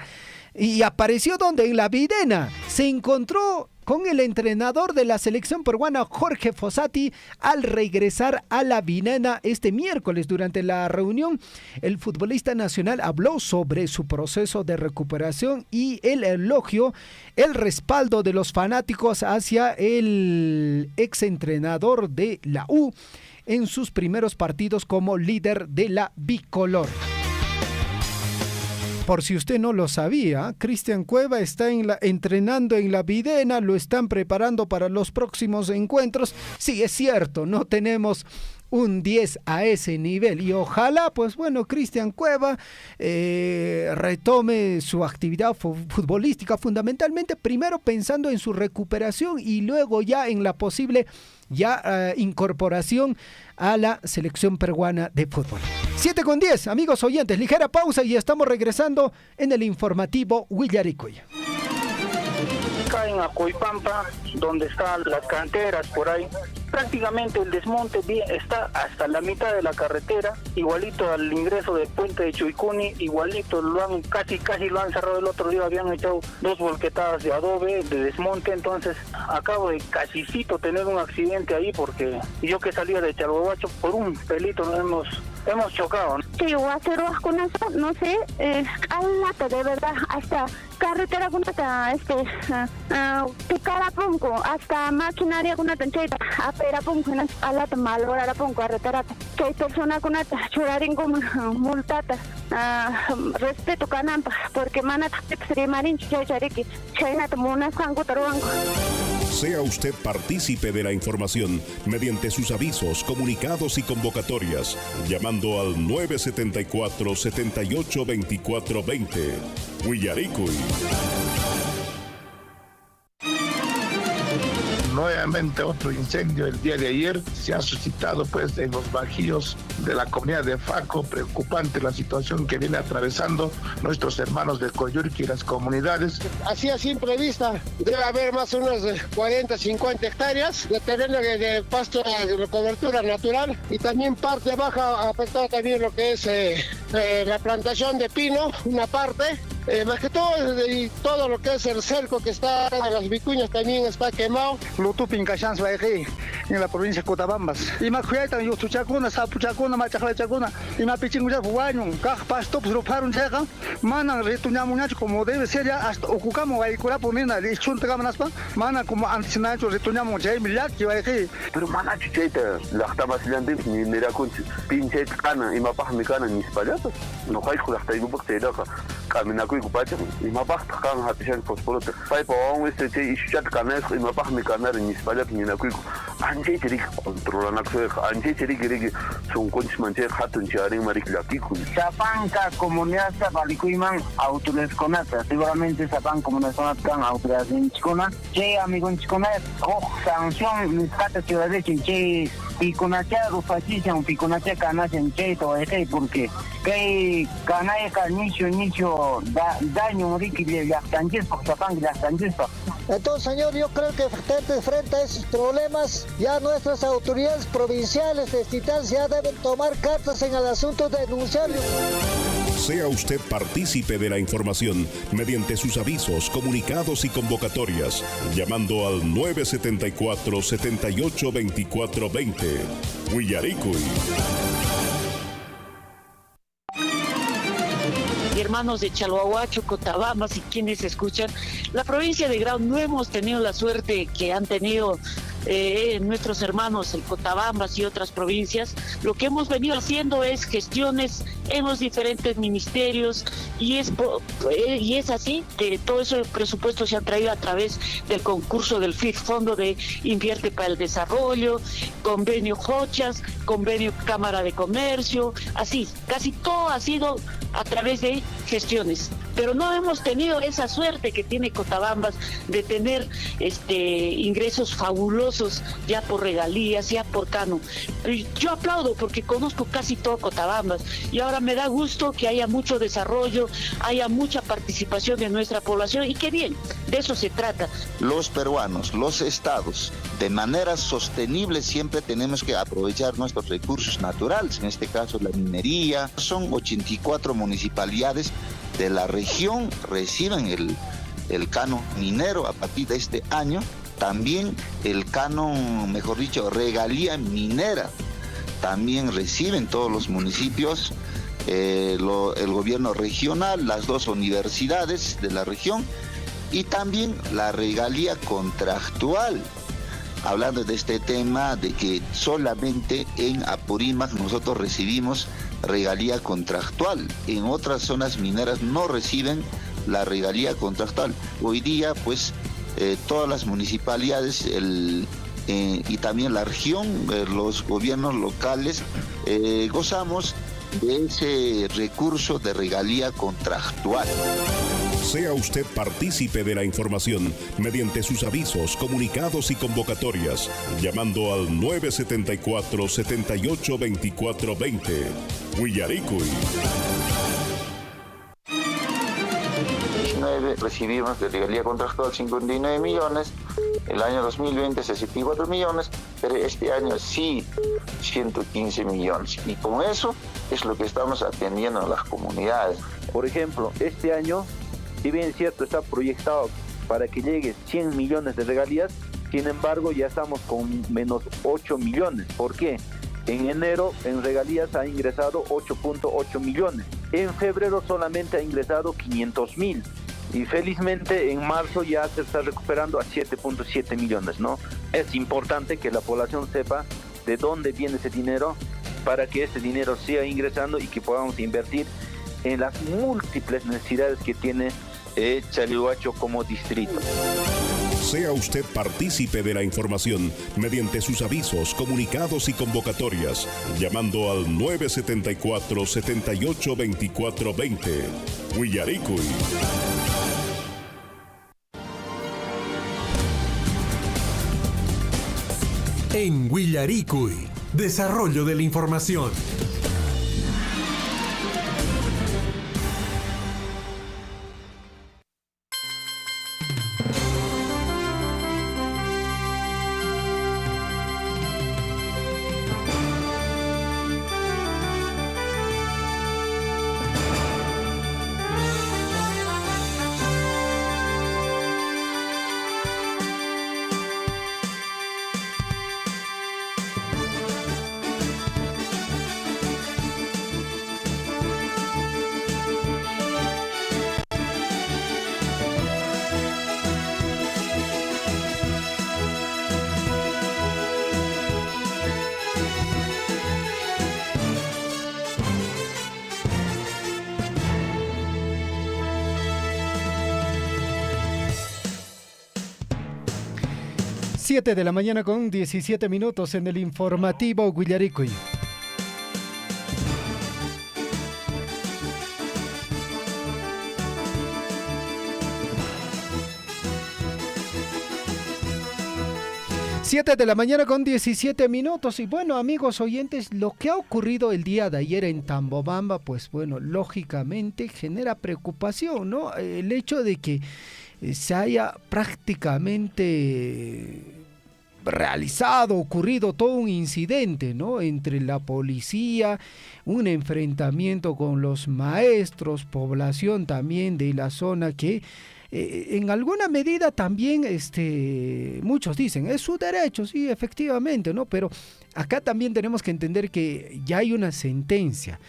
y apareció ¿dónde? En la Videna. Se encontró con el entrenador de la selección peruana, Jorge Fossati, al regresar a la Videna este miércoles. Durante la reunión, el futbolista nacional habló sobre su proceso de recuperación y el elogio, el respaldo de los fanáticos hacia el exentrenador de la U en sus primeros partidos como líder de la bicolor. por si usted no lo sabía, Cristian Cueva está entrenando en la Videna, lo están preparando para los próximos encuentros. Sí, es cierto, no tenemos un 10 a ese nivel y ojalá, pues bueno, Cristian Cueva retome su actividad futbolística, fundamentalmente primero pensando en su recuperación y luego ya en la posible incorporación a la selección peruana de fútbol. 7:10, amigos oyentes, ligera pausa y estamos regresando en el informativo Willaricuy. Acá en Acoipampa, donde están las canteras por ahí, prácticamente el desmonte está hasta la mitad de la carretera, igualito al ingreso del puente de Chuicuni, igualito casi lo han cerrado el otro día, habían echado 2 volquetadas de adobe de desmonte, entonces acabo de casicito tener un accidente ahí porque yo que salía de Chalhuahuacho por un pelito nos hemos chocado. Sí, voy a hacer con eso, no sé, al lado de verdad, hasta carretera con picara punco, hasta maquinaria con tancheta, apera punco, al lado malora punco, carretera, que hay persona con churarin como multata, respeto canampa, porque manata extremarin chayariki, chaynata mona sango taruango. Sea usted partícipe de la información mediante sus avisos, comunicados y convocatorias, llamando al 974-782420. Willaricuy. Nuevamente otro incendio el día de ayer se ha suscitado pues en los bajíos de la comunidad de Faco. Preocupante la situación que viene atravesando nuestros hermanos de Coyurqui y las comunidades. Así a simple vista debe haber más o menos 40, 50 hectáreas de terreno de pasto de cobertura natural y también parte baja afectada también lo que es la plantación de pino, una parte. Más que todo, y todo lo que es el cerco que está en las vicuñas también está quemado. Lutupin Cachans Baeji, en la provincia de Cotabambas. Y más cuidan, yo tuchacuna, sapuchacuna, machaclachacuna, y más pichinguya fuguaño, cajpas, tops, roparon checa, manan retuñamuñacho como debe ser ya, hasta ocucamos vehícula pomina, y chuntacamanaspa, manan como antes nacho retuñamos ya, milaki Baeji. Pero mana chicheta, la tamasiliante, ni neracun, pinchet cana, y mapaj mi cana, ni spalatas, no hay con la taibupak te deja, camina. Y mapaj takan hatishan pospolota pai pawang este che ishat kanas y mapaj mi kanar ni spalak ni na kuiku anje cherik controla na kse anje cherik rigi son konch manche hatun chari marik lakiku Sapanca comunidad Zapalikuiman autores conata seguramente Sapan comunidad conata autores en chicona che amigo en chicona sanción mis cata ciudad de che y con achado facillan y con acha canas en che todo este porque que canaya nicho daño moriqui de las tanques por Sapán y las tanques. Entonces, señor, yo creo que frente a esos problemas, ya nuestras autoridades provinciales de Titán ya deben tomar cartas en el asunto de denunciarlo. Sea usted partícipe de la información mediante sus avisos, comunicados y convocatorias, llamando al 974-782420. Willaricuy. Hermanos de Chalhuahuacho, Cotabambas y quienes escuchan, la provincia de Grau no hemos tenido la suerte que han tenido nuestros hermanos en Cotabambas y otras provincias. Lo que hemos venido haciendo es gestiones en los diferentes ministerios y es así que todo ese presupuesto se ha traído a través del concurso del FIF, Fondo de Invierte para el Desarrollo, convenio Jochas, convenio Cámara de Comercio, así, casi todo ha sido a través de gestiones, pero no hemos tenido esa suerte que tiene Cotabambas de tener ingresos fabulosos ya por regalías, ya por cano. Yo aplaudo porque conozco casi todo Cotabambas y ahora me da gusto que haya mucho desarrollo, haya mucha participación de nuestra población y qué bien, de eso se trata. Los peruanos, los estados, de manera sostenible siempre tenemos que aprovechar nuestros recursos naturales, en este caso la minería. Son 84 municipalidades de la región reciben el canon minero a partir de este año, también el canon, mejor dicho, regalía minera, también reciben todos los municipios, el gobierno regional, las 2 universidades de la región y también la regalía contractual. hablando de este tema de que solamente en Apurímac nosotros recibimos regalía contractual. En otras zonas mineras no reciben la regalía contractual. Hoy día, pues, todas las municipalidades y también la región, los gobiernos locales, gozamos de ese recurso de regalía contractual. Sea usted partícipe de la información mediante sus avisos, comunicados y convocatorias, llamando al 974-782420. Huillaricuy. Recibimos de regalía contractual 59 millones, el año 2020 64 millones, pero este año sí 115 millones. Y con eso es lo que estamos atendiendo a las comunidades. Por ejemplo, este año, si bien es cierto, está proyectado para que llegue 100 millones de regalías, sin embargo ya estamos con menos 8 millones. ¿Por qué? En enero en regalías ha ingresado 8.8 millones. En febrero solamente ha ingresado 500 mil. Y felizmente en marzo ya se está recuperando a 7.7 millones, ¿no? Es importante que la población sepa de dónde viene ese dinero para que ese dinero siga ingresando y que podamos invertir en las múltiples necesidades que tiene Chalhuacho como distrito. Sea usted partícipe de la información mediante sus avisos, comunicados y convocatorias, llamando al 974-782420. Huillaricuy. En Huillaricuy, desarrollo de la información. Siete de la mañana con 17 minutos en el informativo Huillaricuy. Siete de la mañana con 17 minutos. Y bueno, amigos oyentes, lo que ha ocurrido el día de ayer en Tambobamba, pues bueno, lógicamente genera preocupación, ¿no? El hecho de que se haya prácticamente ocurrido todo un incidente, ¿no? Entre la policía, un enfrentamiento con los maestros, población también de la zona que en alguna medida también muchos dicen, es su derecho, sí, efectivamente, ¿no? Pero acá también tenemos que entender que ya hay una sentencia.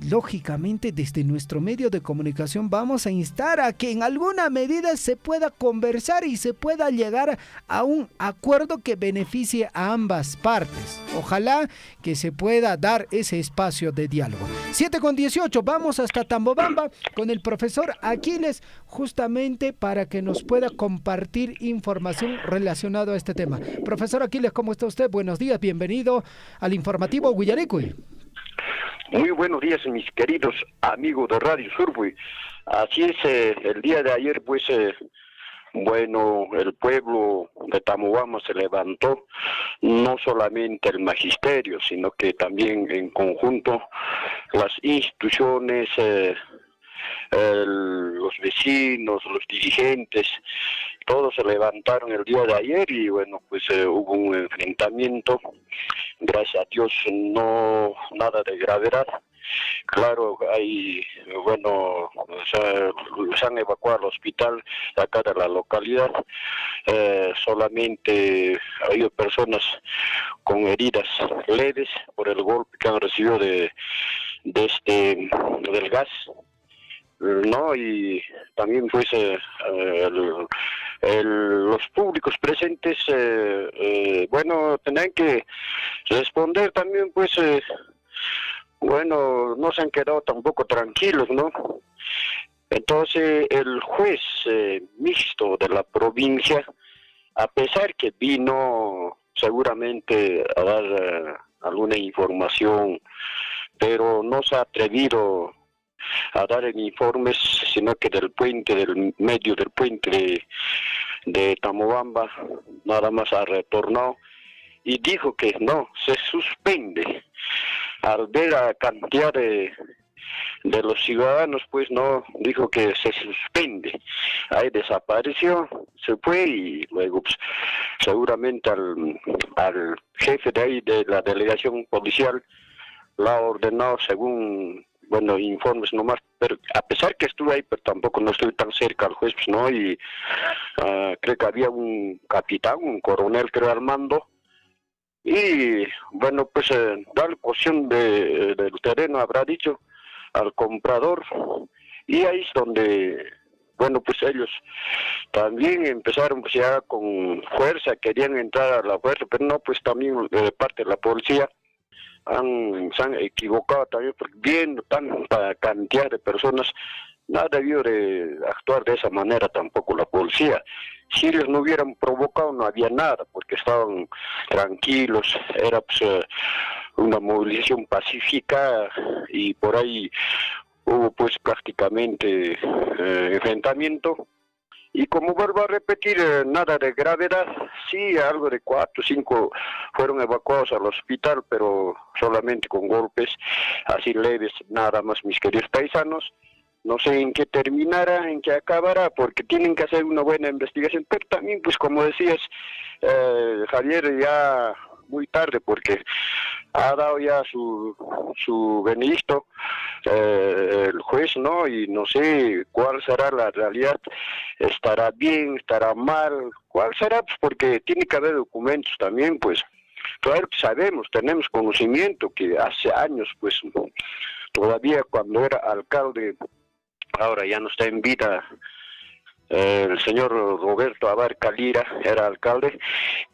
Lógicamente desde nuestro medio de comunicación vamos a instar a que en alguna medida se pueda conversar y se pueda llegar a un acuerdo que beneficie a ambas partes. Ojalá que se pueda dar ese espacio de diálogo. 7:18, vamos hasta Tambobamba con el profesor Aquiles, justamente para que nos pueda compartir información relacionada a este tema. Profesor Aquiles, ¿cómo está usted? Buenos días, bienvenido al informativo Huillaricuy. Muy buenos días, mis queridos amigos de Radio Surbuy. Así es, el día de ayer, pues, bueno, el pueblo de Tambobamba se levantó, no solamente el magisterio, sino que también en conjunto las instituciones, los vecinos, los dirigentes, todos se levantaron el día de ayer y bueno, pues hubo un enfrentamiento. Gracias a Dios no nada de gravedad. Claro, hay, bueno, se han evacuado al hospital de acá de la localidad. Solamente ha habido personas con heridas leves por el golpe que han recibido del gas, ¿no? Y también pues los públicos presentes, bueno, tendrán que responder también, pues, bueno, no se han quedado tampoco tranquilos, ¿no? Entonces, el juez mixto de la provincia, a pesar que vino seguramente a dar alguna información, pero no se ha atrevido a dar informes, sino que del medio del puente de Tamobamba, nada más ha retornado y dijo que no, se suspende. Al ver la cantidad de los ciudadanos, pues no, dijo que se suspende. Ahí desapareció, se fue y luego pues, seguramente al jefe de ahí de la delegación policial la ha ordenado según, bueno, informes nomás, pero a pesar que estuve ahí, pero tampoco no estoy tan cerca al juez, pues no, y creo que había un capitán, un coronel creo al mando, y bueno, pues da la porción del terreno, habrá dicho, al comprador, y ahí es donde, bueno, pues ellos también empezaron pues ya con fuerza, querían entrar a la fuerza, pero no, pues también de parte de la policía se han equivocado también, porque viendo tanta cantidad de personas, nada debió de actuar de esa manera tampoco la policía. Si ellos no hubieran provocado, no había nada, porque estaban tranquilos, era pues una movilización pacífica y por ahí hubo pues prácticamente enfrentamiento. Y como vuelvo a repetir, nada de gravedad, sí, algo de 4 o 5 fueron evacuados al hospital, pero solamente con golpes así leves, nada más, mis queridos paisanos. No sé en qué terminará, en qué acabará, porque tienen que hacer una buena investigación, pero también, pues como decías, Javier, ya muy tarde, porque ha dado ya su veredicto el juez, ¿no? Y no sé cuál será la realidad, estará bien, estará mal, cuál será, pues porque tiene que haber documentos también, pues. Claro, sabemos, tenemos conocimiento que hace años, pues, todavía cuando era alcalde, ahora ya no está en vida, el señor Roberto Abarca Lira era alcalde.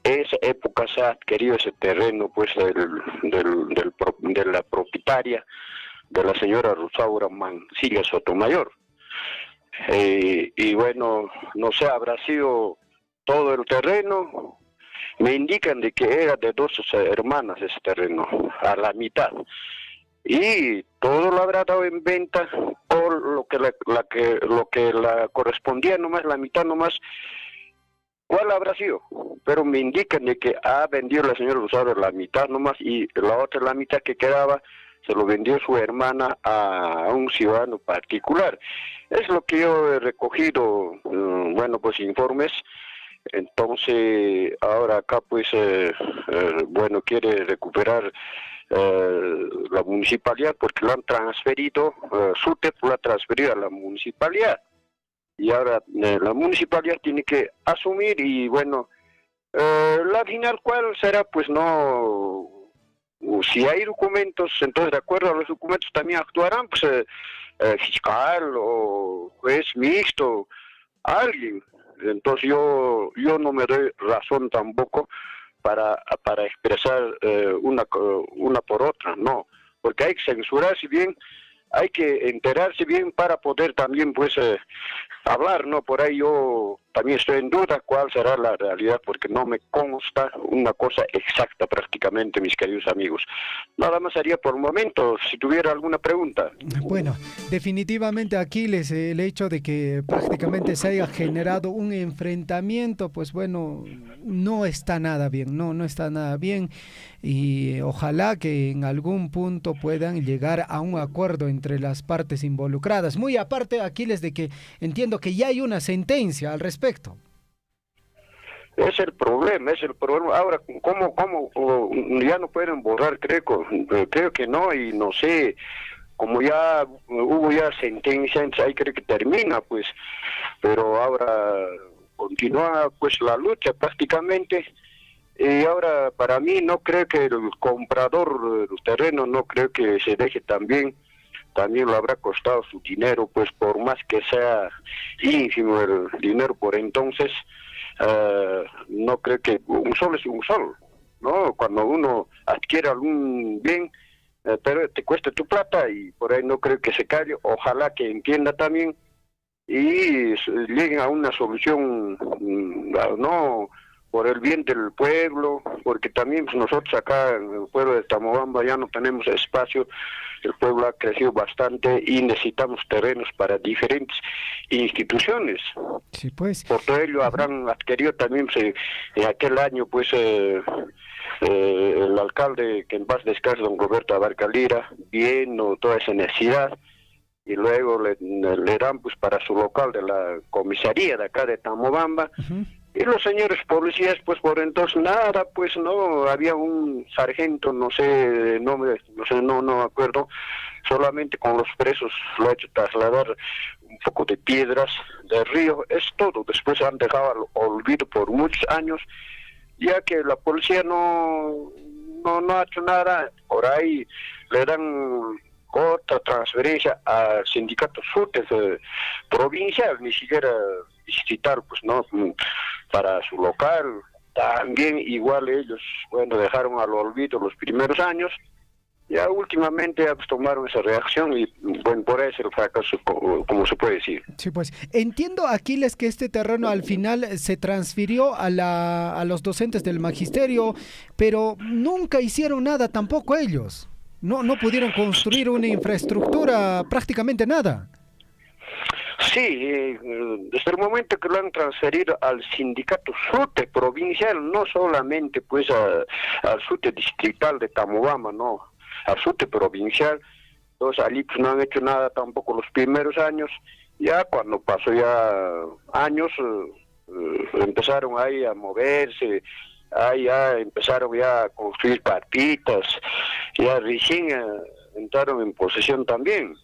Esa época se ha adquirido ese terreno pues de la propietaria, de la señora Rosaura Mancilla Sotomayor, y bueno, no sé, habrá sido todo el terreno. Me indican de que era de 2 hermanas ese terreno, a la mitad, y todo lo habrá dado en venta por lo que la correspondía nomás, la mitad nomás. ¿Cuál habrá sido? Pero me indican de que ha vendido la señora Rosario la mitad nomás, y la otra, la mitad que quedaba, se lo vendió su hermana a un ciudadano particular. Es lo que yo he recogido, bueno, pues informes. Entonces ahora acá pues bueno, quiere recuperar la municipalidad, porque lo han transferido, SUTEP lo ha transferido a la municipalidad, y ahora la municipalidad tiene que asumir. Y bueno, la final cuál será, pues no, si hay documentos, entonces de acuerdo a los documentos también actuarán pues fiscal o juez mixto, alguien. Entonces yo no me doy razón tampoco para expresar una por otra, no, porque hay que censurarse bien, hay que enterarse bien para poder también pues hablar, ¿no? Por ahí yo también estoy en duda cuál será la realidad, porque no me consta una cosa exacta prácticamente, mis queridos amigos. Nada más haría por el momento, si tuviera alguna pregunta. Bueno, definitivamente, Aquiles, el hecho de que prácticamente se haya generado un enfrentamiento, pues bueno, no está nada bien, no está nada bien, y ojalá que en algún punto puedan llegar a un acuerdo entre las partes involucradas. Muy aparte, Aquiles, de que entiendo que ya hay una sentencia al respecto. Es el problema. Ahora, ¿cómo ya no pueden borrar? Creo que no, y no sé, como ya hubo ya sentencia, ahí creo que termina, pues, pero ahora continúa pues la lucha prácticamente. Y ahora, para mí, no creo que el comprador del terreno, no creo que se deje también también lo habrá costado su dinero, pues por más que sea ínfimo el dinero por entonces, no creo que un sol es un sol, ¿no? Cuando uno adquiere algún bien, pero te cuesta tu plata y por ahí no creo que se calle. Ojalá que entienda también y lleguen a una solución, no por el bien del pueblo, porque también pues, nosotros acá en el pueblo de Tamobamba ya no tenemos espacio, el pueblo ha crecido bastante y necesitamos terrenos para diferentes instituciones. Sí, pues. Por todo ello habrán adquirido también en aquel año pues el alcalde, que en paz descanse, don Roberto Abarca Lira, viendo toda esa necesidad, y luego le dan pues para su local de la comisaría de acá de Tamobamba. Y los señores policías, pues por entonces nada, pues no, había un sargento, no sé el nombre, no me acuerdo, solamente con los presos lo ha hecho trasladar un poco de piedras del río, es todo. Después han dejado al olvido por muchos años, ya que la policía no ha hecho nada. Por ahí le dan otra transferencia al sindicato SUTES provincial, ni siquiera distrital, pues no, para su local. También igual ellos, bueno, dejaron al olvido los primeros años, ya últimamente pues, tomaron esa reacción y bueno, por eso el fracaso, como se puede decir. Sí, pues entiendo, Aquiles, que este terreno al final se transfirió a los docentes del magisterio, pero nunca hicieron nada tampoco ellos. No pudieron construir una infraestructura, prácticamente nada. Sí, desde el momento que lo han transferido al sindicato SUTE provincial, no solamente pues al SUTE distrital de Tamobamba, no, al SUTE provincial, entonces allí pues no han hecho nada tampoco los primeros años. Ya cuando pasó ya años, empezaron ahí a moverse, ahí ya empezaron ya a construir partitas, ya recién entraron en posesión también.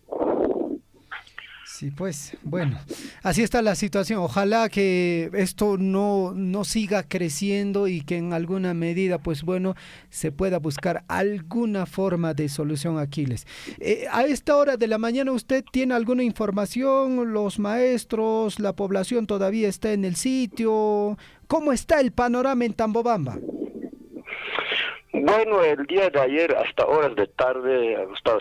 Sí, pues, bueno, así está la situación. Ojalá que esto no siga creciendo y que en alguna medida, pues bueno, se pueda buscar alguna forma de solución, Aquiles. A esta hora de la mañana, ¿usted tiene alguna información? ¿Los maestros, la población todavía está en el sitio? ¿Cómo está el panorama en Tambobamba? Bueno, el día de ayer hasta horas de tarde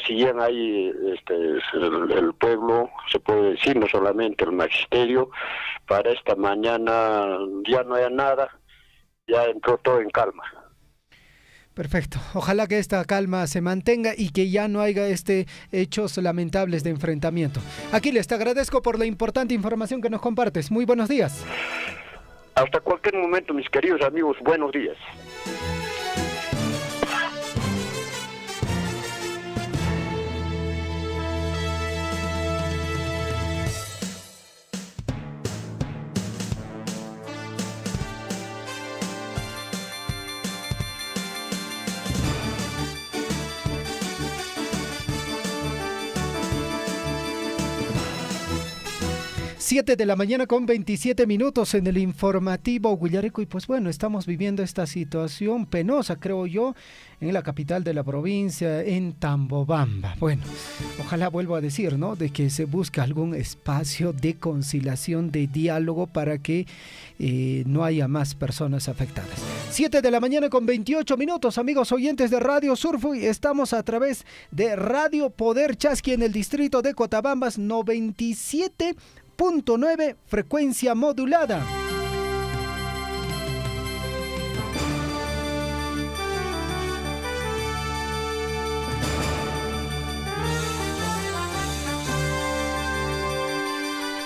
seguían ahí el pueblo, se puede decir, no solamente el magisterio. Para esta mañana ya no hay nada, ya entró todo en calma. Perfecto, ojalá que esta calma se mantenga y que ya no haya hechos lamentables de enfrentamiento. Aquiles, te agradezco por la importante información que nos compartes. Muy buenos días. Hasta cualquier momento, mis queridos amigos, buenos días. Siete de la mañana con 27 minutos en el informativo Guillareco, y pues bueno, estamos viviendo esta situación penosa, creo yo, en la capital de la provincia, en Tambobamba. Bueno, ojalá, vuelvo a decir, ¿no?, de que se busque algún espacio de conciliación, de diálogo, para que no haya más personas afectadas. 7 de la mañana con 28 minutos, amigos oyentes de Radio Surfui, estamos a través de Radio Poder Chasqui en el distrito de Cotabambas, 97.9 frecuencia modulada.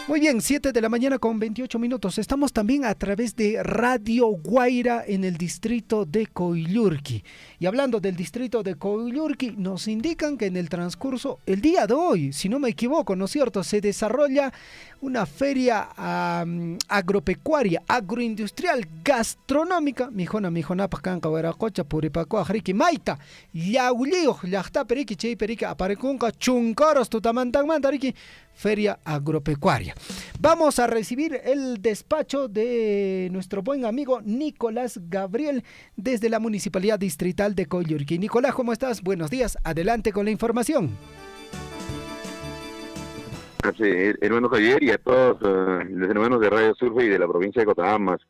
Muy bien, 7 de la mañana con 28 minutos. Estamos también a través de Radio Guaira en el distrito de Coyllurqui. Y hablando del distrito de Coyllurqui, nos indican que en el transcurso, el día de hoy, si no me equivoco, ¿no es cierto?, se desarrolla una feria agropecuaria, agroindustrial, gastronómica. Mijona pacanca hueracocha puripacoa jriki maita yaulio llaqta periki chay periki aparecunca chuncaros tutamantan tariki feria agropecuaria. Vamos a recibir el despacho de nuestro buen amigo Nicolás Gabriel desde la Municipalidad Distrital de Coyllurqui. Nicolás, ¿cómo estás? Buenos días, adelante con la información. hermano Javier, y a todos los hermanos de Radio Surfe y de la provincia de Cotabambas.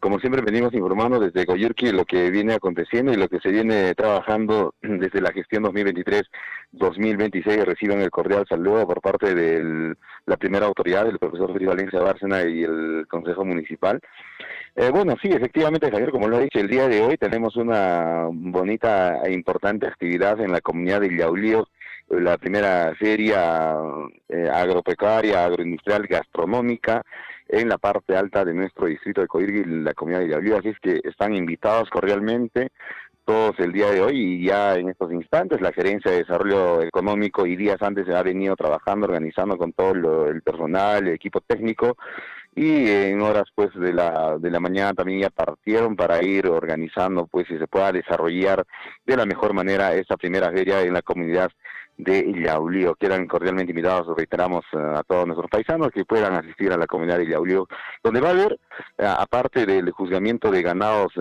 Como siempre venimos informando desde Coyurqui lo que viene aconteciendo y lo que se viene trabajando desde la gestión 2023-2026. Reciban el cordial saludo por parte de la primera autoridad, el profesor Luis Valencia Bárcena y el Consejo Municipal. Bueno, sí, efectivamente, Javier, como lo ha dicho, el día de hoy tenemos una bonita e importante actividad en la comunidad de Yaulío, la primera feria agropecuaria, agroindustrial, gastronómica en la parte alta de nuestro distrito de Coyurqui, la comunidad de Yaulío. Así es que están invitados cordialmente todos el día de hoy, y ya en estos instantes la Gerencia de Desarrollo Económico y días antes se ha venido trabajando, organizando con todo el personal, el equipo técnico, y en horas pues de la mañana también ya partieron para ir organizando pues si se pueda desarrollar de la mejor manera esta primera feria en la comunidad de Yaulío. Quedan cordialmente invitados, reiteramos, a todos nuestros paisanos que puedan asistir a la comunidad de Yaulío, donde va a haber, aparte del juzgamiento de ganados,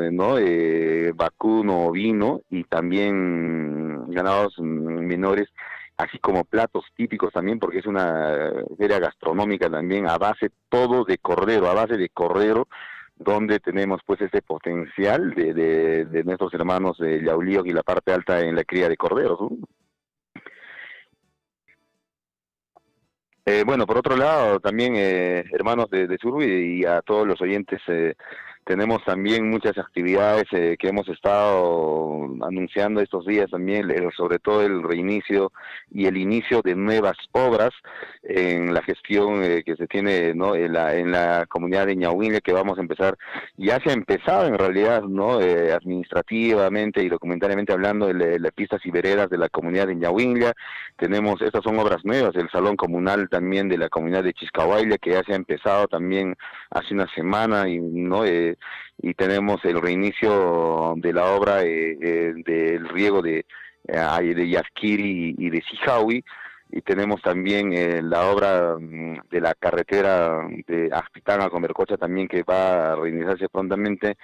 vacuno, ovino, y también ganados menores, así como platos típicos también, porque es una feria gastronómica también a base todo de cordero, donde tenemos pues ese potencial de nuestros hermanos de Yaulío y la parte alta en la cría de corderos, ¿no? Bueno, por otro lado, también hermanos de Surbi y a todos los oyentes, tenemos también muchas actividades que hemos estado anunciando estos días también, sobre todo el reinicio y el inicio de nuevas obras en la gestión que se tiene, ¿no?, en la comunidad de Ñahuinle, que vamos a empezar. Ya se ha empezado en realidad, ¿no?, administrativamente y documentariamente hablando, las pistas y veredas de la comunidad de Ñahuinle. Tenemos, estas son obras nuevas, el salón comunal también de la comunidad de Chiscahuayla, que ya se ha empezado también hace una semana, y tenemos el reinicio de la obra del riego de Yasquiri y de Sijawi, y tenemos también la obra de la carretera de Ajpitán a Comercocha también, que va a reiniciarse prontamente.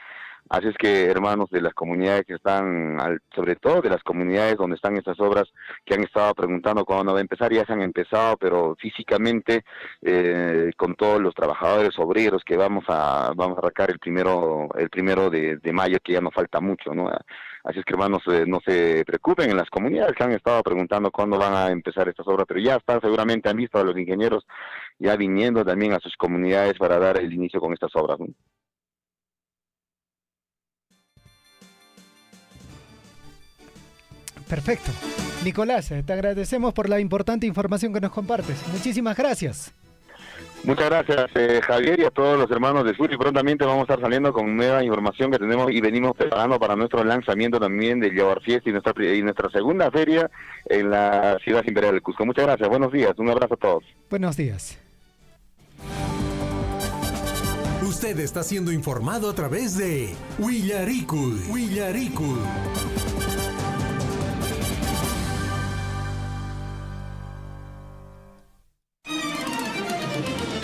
Así es que, hermanos de las comunidades que están, sobre todo de las comunidades donde están estas obras, que han estado preguntando cuándo va a empezar, ya se han empezado, pero físicamente, con todos los trabajadores obreros que vamos a arrancar el primero de mayo, que ya no falta mucho, ¿no? Así es que, hermanos, no se preocupen, en las comunidades que han estado preguntando cuándo van a empezar estas obras, pero ya están, seguramente han visto a los ingenieros ya viniendo también a sus comunidades para dar el inicio con estas obras, ¿no? Perfecto. Nicolás, te agradecemos por la importante información que nos compartes. Muchísimas gracias. Muchas gracias, Javier, y a todos los hermanos de Sur. Y prontamente vamos a estar saliendo con nueva información que tenemos y venimos preparando para nuestro lanzamiento también del Yaguar Fiesta y nuestra segunda feria en la ciudad imperial del Cusco. Muchas gracias, buenos días, un abrazo a todos. Buenos días. Usted está siendo informado a través de Willaricul.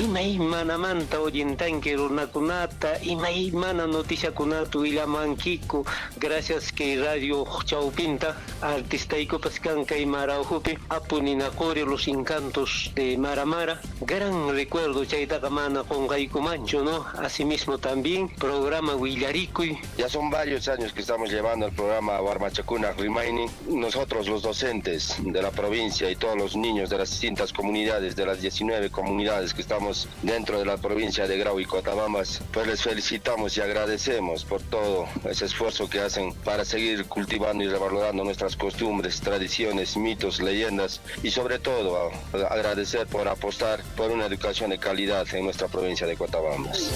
Imaymana manta oyentanque runakunata, imaymana noticiakunata willamankiku, gracias que Radio Chaupinta, artistaico pascanca y maraujupi, apuninacori los encantos de Maramara, gran recuerdo chaitakamana con Gaikumancho, ¿no? Asimismo también, programa Willaricui. Ya son varios años que estamos llevando el programa Warmachacuna Remaining. Nosotros los docentes de la provincia y todos los niños de las distintas comunidades, de las 19 comunidades que estamos dentro de la provincia de Grau y Cotabambas, pues les felicitamos y agradecemos por todo ese esfuerzo que hacen para seguir cultivando y revalorando nuestras costumbres, tradiciones, mitos, leyendas, y sobre todo agradecer por apostar por una educación de calidad en nuestra provincia de Cotabambas.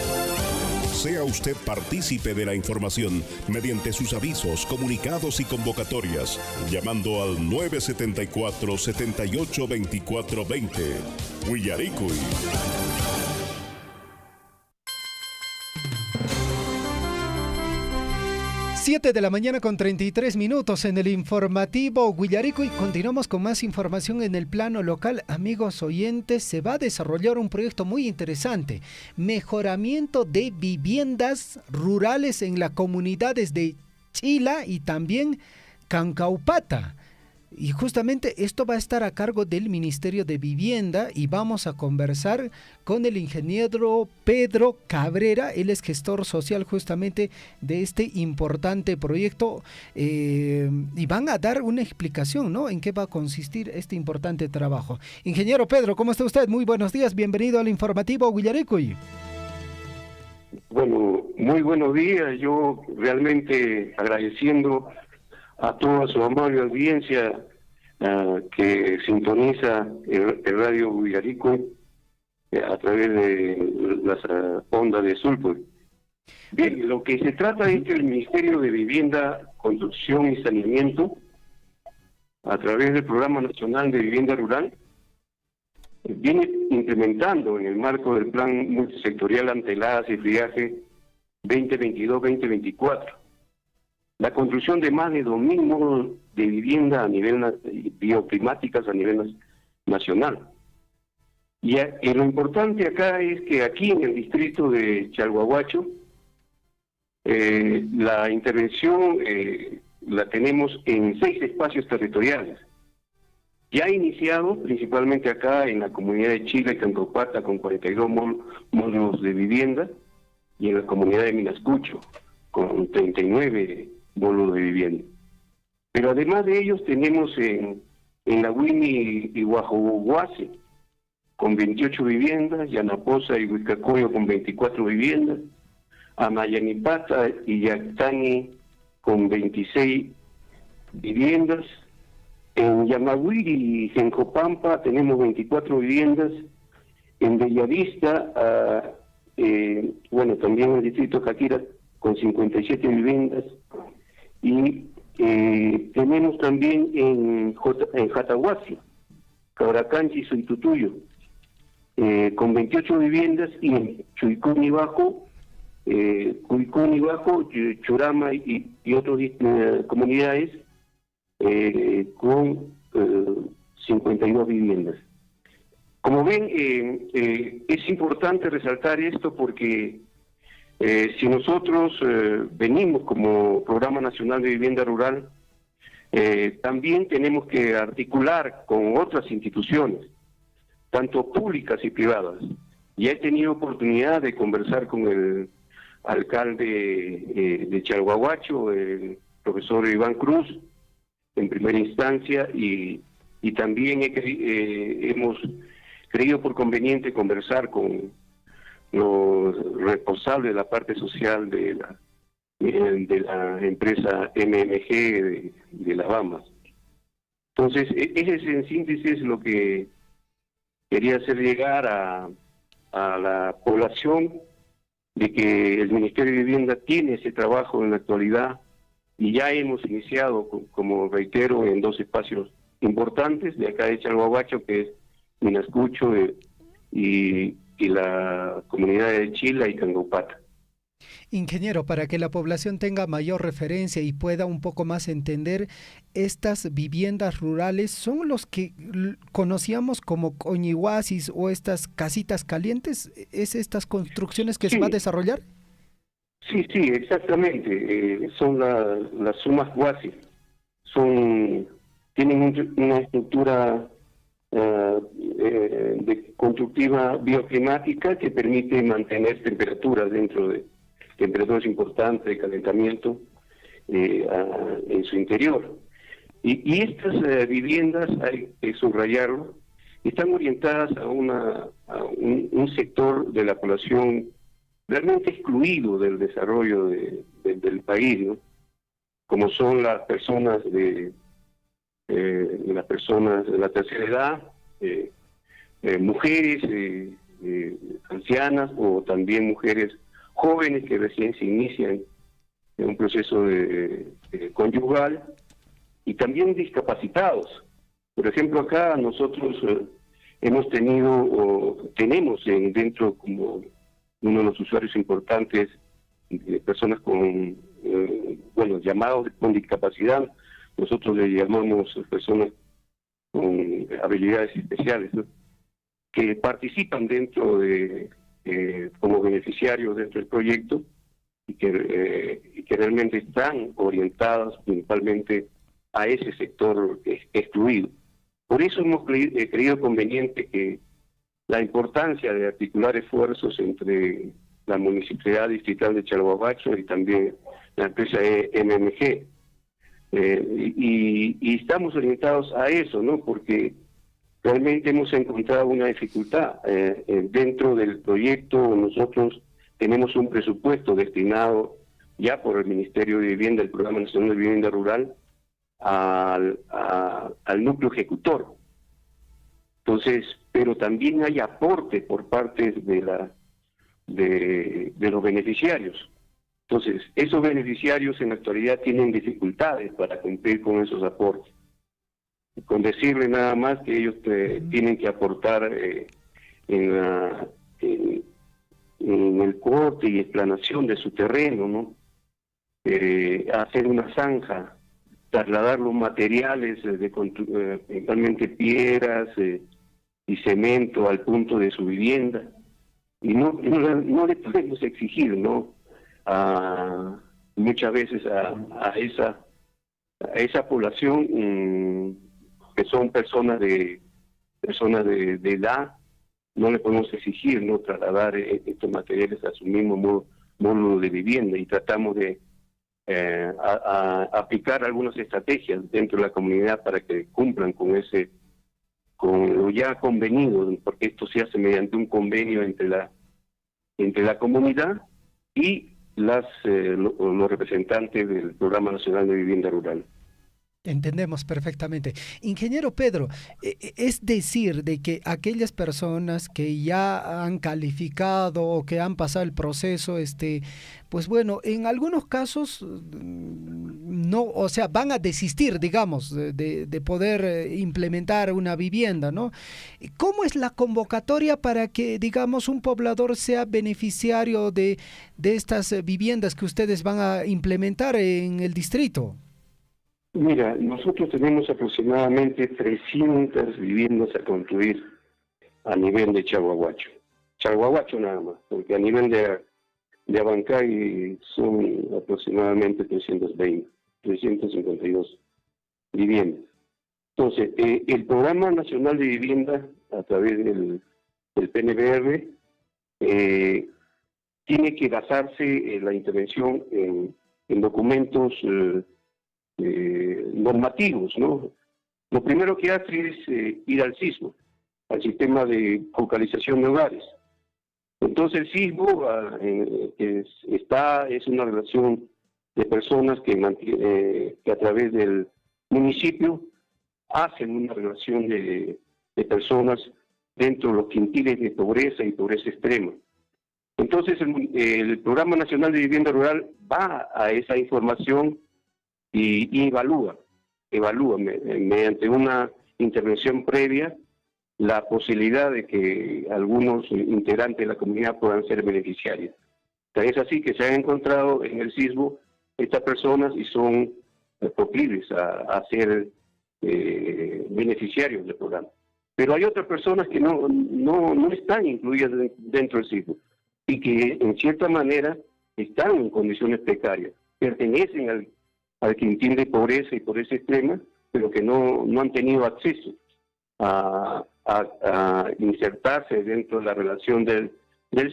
Sea usted partícipe de la información mediante sus avisos, comunicados y convocatorias, llamando al 974-782420. Willaricui. 7 de la mañana con 33 minutos en el informativo Willaricui. Continuamos con más información en el plano local. Amigos oyentes, se va a desarrollar un proyecto muy interesante. Mejoramiento de viviendas rurales en las comunidades de Chila y también Cancaupata. Y justamente esto va a estar a cargo del Ministerio de Vivienda y vamos a conversar con el ingeniero Pedro Cabrera. Él es gestor social justamente de este importante proyecto y van a dar una explicación, ¿no?, en qué va a consistir este importante trabajo. Ingeniero Pedro, ¿cómo está usted? Muy buenos días, bienvenido al informativo Huillarecuy. Bueno, muy buenos días. Yo realmente agradeciendo a toda su amable audiencia que sintoniza el radio Huillarecuy a través de las ondas de Sulpo. Bien, lo que se trata es que el Ministerio de Vivienda, Construcción y Saneamiento, a través del Programa Nacional de Vivienda Rural, viene implementando en el marco del Plan Multisectorial Anteladas y Friaje 2022-2024 la construcción de más de 2.000 módulos de vivienda a nivel bioclimáticas a nivel nacional. Y lo importante acá es que aquí en el distrito de Chalhuahuacho la intervención la tenemos en 6 espacios territoriales. Ya ha iniciado principalmente acá en la comunidad de Chila y Cancopata con 42 módulos de vivienda y en la comunidad de Minascucho con 39 módulos de vivienda. Pero además de ellos tenemos en la Huini y Guajohuase con 28 viviendas, Yanaposa y Huicacoyo con 24 viviendas, Amayanipata y Yactani con 26 viviendas. En Yamaguiri y Gencopampa tenemos 24 viviendas. En Bellavista, bueno, también en el distrito de Caquira con 57 viviendas. Y tenemos también en Jatahuasi, Cabracanchi y Suitutuyo, con 28 viviendas. Y en Chuicuni Bajo, Churama y otras comunidades con 52 viviendas. Como ven, es importante resaltar esto porque si nosotros venimos como Programa Nacional de Vivienda Rural, también tenemos que articular con otras instituciones, tanto públicas y privadas. Ya he tenido oportunidad de conversar con el alcalde de Chalhuahuacho, el profesor Iván Cruz, en primera instancia, y también hemos creído por conveniente conversar con los responsables de la parte social de la empresa MMG de Las Bambas. Entonces, ese en síntesis es lo que quería hacer llegar a la población, de que el Ministerio de Vivienda tiene ese trabajo en la actualidad. Y ya hemos iniciado, como reitero, en 2 espacios importantes de acá de Chalhuahuacho, que es Minascucho y la comunidad de Chila y Cangopata. Ingeniero, para que la población tenga mayor referencia y pueda un poco más entender, estas viviendas rurales son los que conocíamos como coñihuasis o estas casitas calientes, ¿es estas construcciones que se va a desarrollar? Sí, exactamente. Son las sumas huasi. Tienen una estructura constructiva bioclimática que permite mantener temperaturas dentro de temperaturas importantes de calentamiento en su interior. Y estas viviendas, hay que subrayarlo, están orientadas a un sector de la población realmente excluido del desarrollo del país, ¿no? Como son las personas de la tercera edad, mujeres ancianas o también mujeres jóvenes que recién se inician en un proceso conyugal, y también discapacitados. Por ejemplo, acá nosotros hemos tenido o tenemos dentro como uno de los usuarios importantes personas con llamados con discapacidad. Nosotros le llamamos personas con habilidades especiales, ¿no?, que participan dentro como beneficiarios dentro del proyecto y que realmente están orientadas principalmente a ese sector excluido. Por eso hemos creído conveniente que la importancia de articular esfuerzos entre la Municipalidad Distrital de Chalhuahuacho y también la empresa MMG. Y estamos orientados a eso, ¿no? Porque realmente hemos encontrado una dificultad. Dentro del proyecto nosotros tenemos un presupuesto destinado ya por el Ministerio de Vivienda, el Programa Nacional de Vivienda Rural, al núcleo ejecutor. Entonces, pero también hay aporte por parte de los beneficiarios. Entonces, esos beneficiarios en la actualidad tienen dificultades para cumplir con esos aportes. Con decirle nada más que ellos tienen que aportar en el corte y explanación de su terreno, ¿no? Hacer una zanja, trasladar los materiales, principalmente piedras y cemento al punto de su vivienda. Y no le podemos exigir, ¿no? Muchas veces a esa población que son personas de edad, no le podemos exigir, ¿no? Trasladar estos materiales a su mismo módulo de vivienda, y tratamos de aplicar algunas estrategias dentro de la comunidad para que cumplan con lo ya convenido, porque esto se hace mediante un convenio entre la comunidad y los representantes del Programa Nacional de Vivienda Rural. Entendemos perfectamente. Ingeniero Pedro, es decir, de que aquellas personas que ya han calificado o que han pasado el proceso, pues bueno, en algunos casos no, o sea, van a desistir, digamos, de poder implementar una vivienda, ¿no? ¿Cómo es la convocatoria para que, digamos, un poblador sea beneficiario de estas viviendas que ustedes van a implementar en el distrito? Mira, nosotros tenemos aproximadamente 300 viviendas a construir a nivel de Chalhuahuacho. Chalhuahuacho nada más, porque a nivel de Abancay son aproximadamente 352 viviendas. Entonces, el Programa Nacional de Vivienda, a través del PNVR, tiene que basarse en la intervención en documentos normativos, ¿no? Lo primero que hace es ir al SISBO, al sistema de focalización de hogares. Entonces el SISBO es una relación de personas que a través del municipio hacen una relación de personas dentro de los quintiles de pobreza y pobreza extrema. Entonces el Programa Nacional de Vivienda Rural va a esa información y evalúa mediante una intervención previa la posibilidad de que algunos integrantes de la comunidad puedan ser beneficiarios. Es así que se han encontrado en el SISBO estas personas y son proclives a ser beneficiarios del programa. Pero hay otras personas que no están incluidas dentro del SISBO y que en cierta manera están en condiciones precarias, pertenecen al quintil de pobreza y pobreza extrema, pero que no han tenido acceso a insertarse dentro de la relación del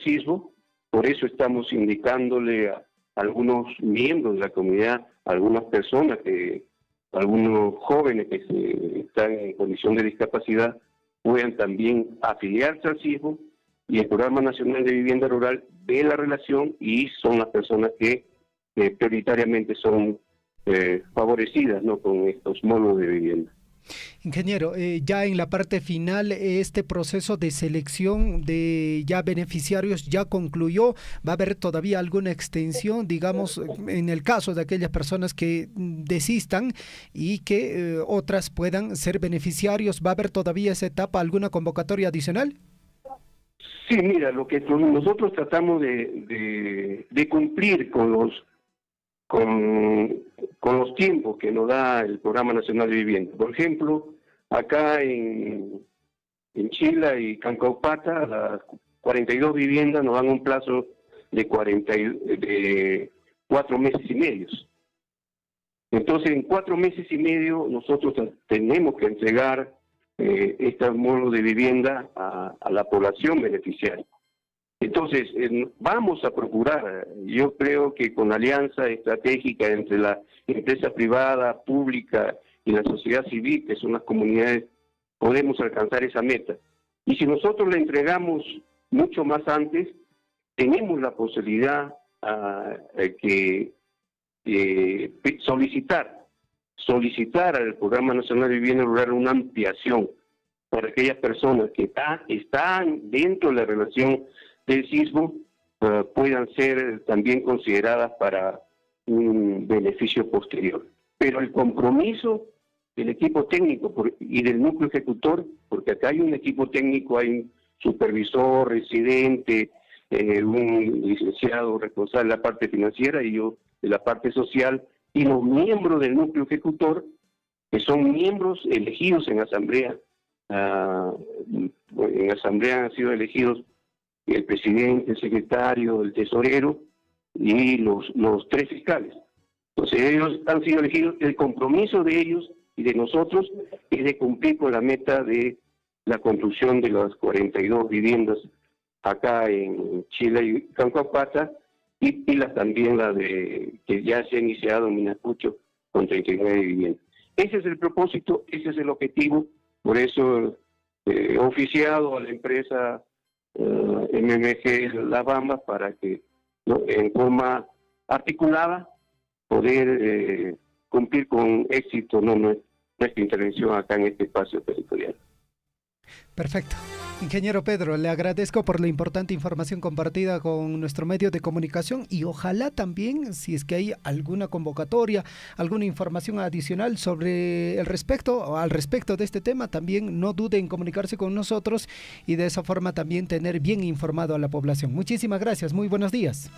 SISBO. Por eso estamos indicándole a algunos miembros de la comunidad, a algunas personas, algunos jóvenes que están en condición de discapacidad, puedan también afiliarse al SISBO, y el Programa Nacional de Vivienda Rural ve la relación y son las personas que prioritariamente son favorecidas, ¿no?, con estos módulos de vivienda. Ingeniero, ya en la parte final, este proceso de selección de ya beneficiarios ya concluyó. ¿Va a haber todavía alguna extensión, digamos, en el caso de aquellas personas que desistan y que otras puedan ser beneficiarios? ¿Va a haber todavía esa etapa, alguna convocatoria adicional? Sí, mira, lo que nosotros tratamos de cumplir con los tiempos que nos da el Programa Nacional de Vivienda. Por ejemplo, acá en Chila y Cancaupata, las 42 viviendas nos dan un plazo de 4 meses y medio. Entonces, en 4 meses y medio nosotros tenemos que entregar este módulo de vivienda a la población beneficiaria. Entonces, vamos a procurar, yo creo que con alianza estratégica entre la empresa privada, pública y la sociedad civil, que son las comunidades, podemos alcanzar esa meta. Y si nosotros la entregamos mucho más antes, tenemos la posibilidad que solicitar al Programa Nacional de Vivienda Rural una ampliación para aquellas personas que están dentro de la relación del sismo, puedan ser también consideradas para un beneficio posterior. Pero el compromiso del equipo técnico y del núcleo ejecutor, porque acá hay un equipo técnico, hay un supervisor, residente, un licenciado responsable de la parte financiera y yo de la parte social, y los miembros del núcleo ejecutor, que son miembros elegidos en asamblea. En asamblea han sido elegidos el presidente, el secretario, el tesorero y los 3 fiscales. Entonces ellos han sido elegidos. El compromiso de ellos y de nosotros es de cumplir con la meta de la construcción de las 42 viviendas acá en Chile y Cancapata, y también la de que ya se ha iniciado en Minacucho con 39 viviendas. Ese es el propósito, ese es el objetivo. Por eso he oficiado a la empresa MMG Las Bambas para que en forma articulada poder cumplir con éxito nuestra intervención acá en este espacio territorial. Perfecto. Ingeniero Pedro, le agradezco por la importante información compartida con nuestro medio de comunicación y ojalá también, si es que hay alguna convocatoria, alguna información adicional sobre al respecto de este tema, también no dude en comunicarse con nosotros y de esa forma también tener bien informado a la población. Muchísimas gracias, muy buenos días.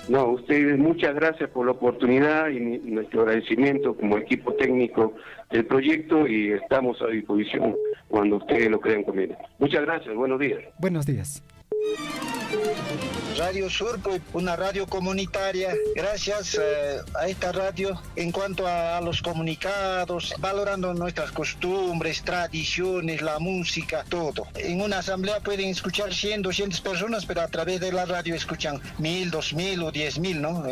No, ustedes muchas gracias por la oportunidad y nuestro agradecimiento como equipo técnico del proyecto, y estamos a disposición cuando ustedes lo crean conveniente. Muchas gracias, buenos días. Buenos días. Radio Surco, una radio comunitaria. Gracias a esta radio, en cuanto a los comunicados, valorando nuestras costumbres, tradiciones, la música, todo. En una asamblea pueden escuchar 100, 200 personas, pero a través de la radio escuchan 1000, 2000 o 10.000, ¿no?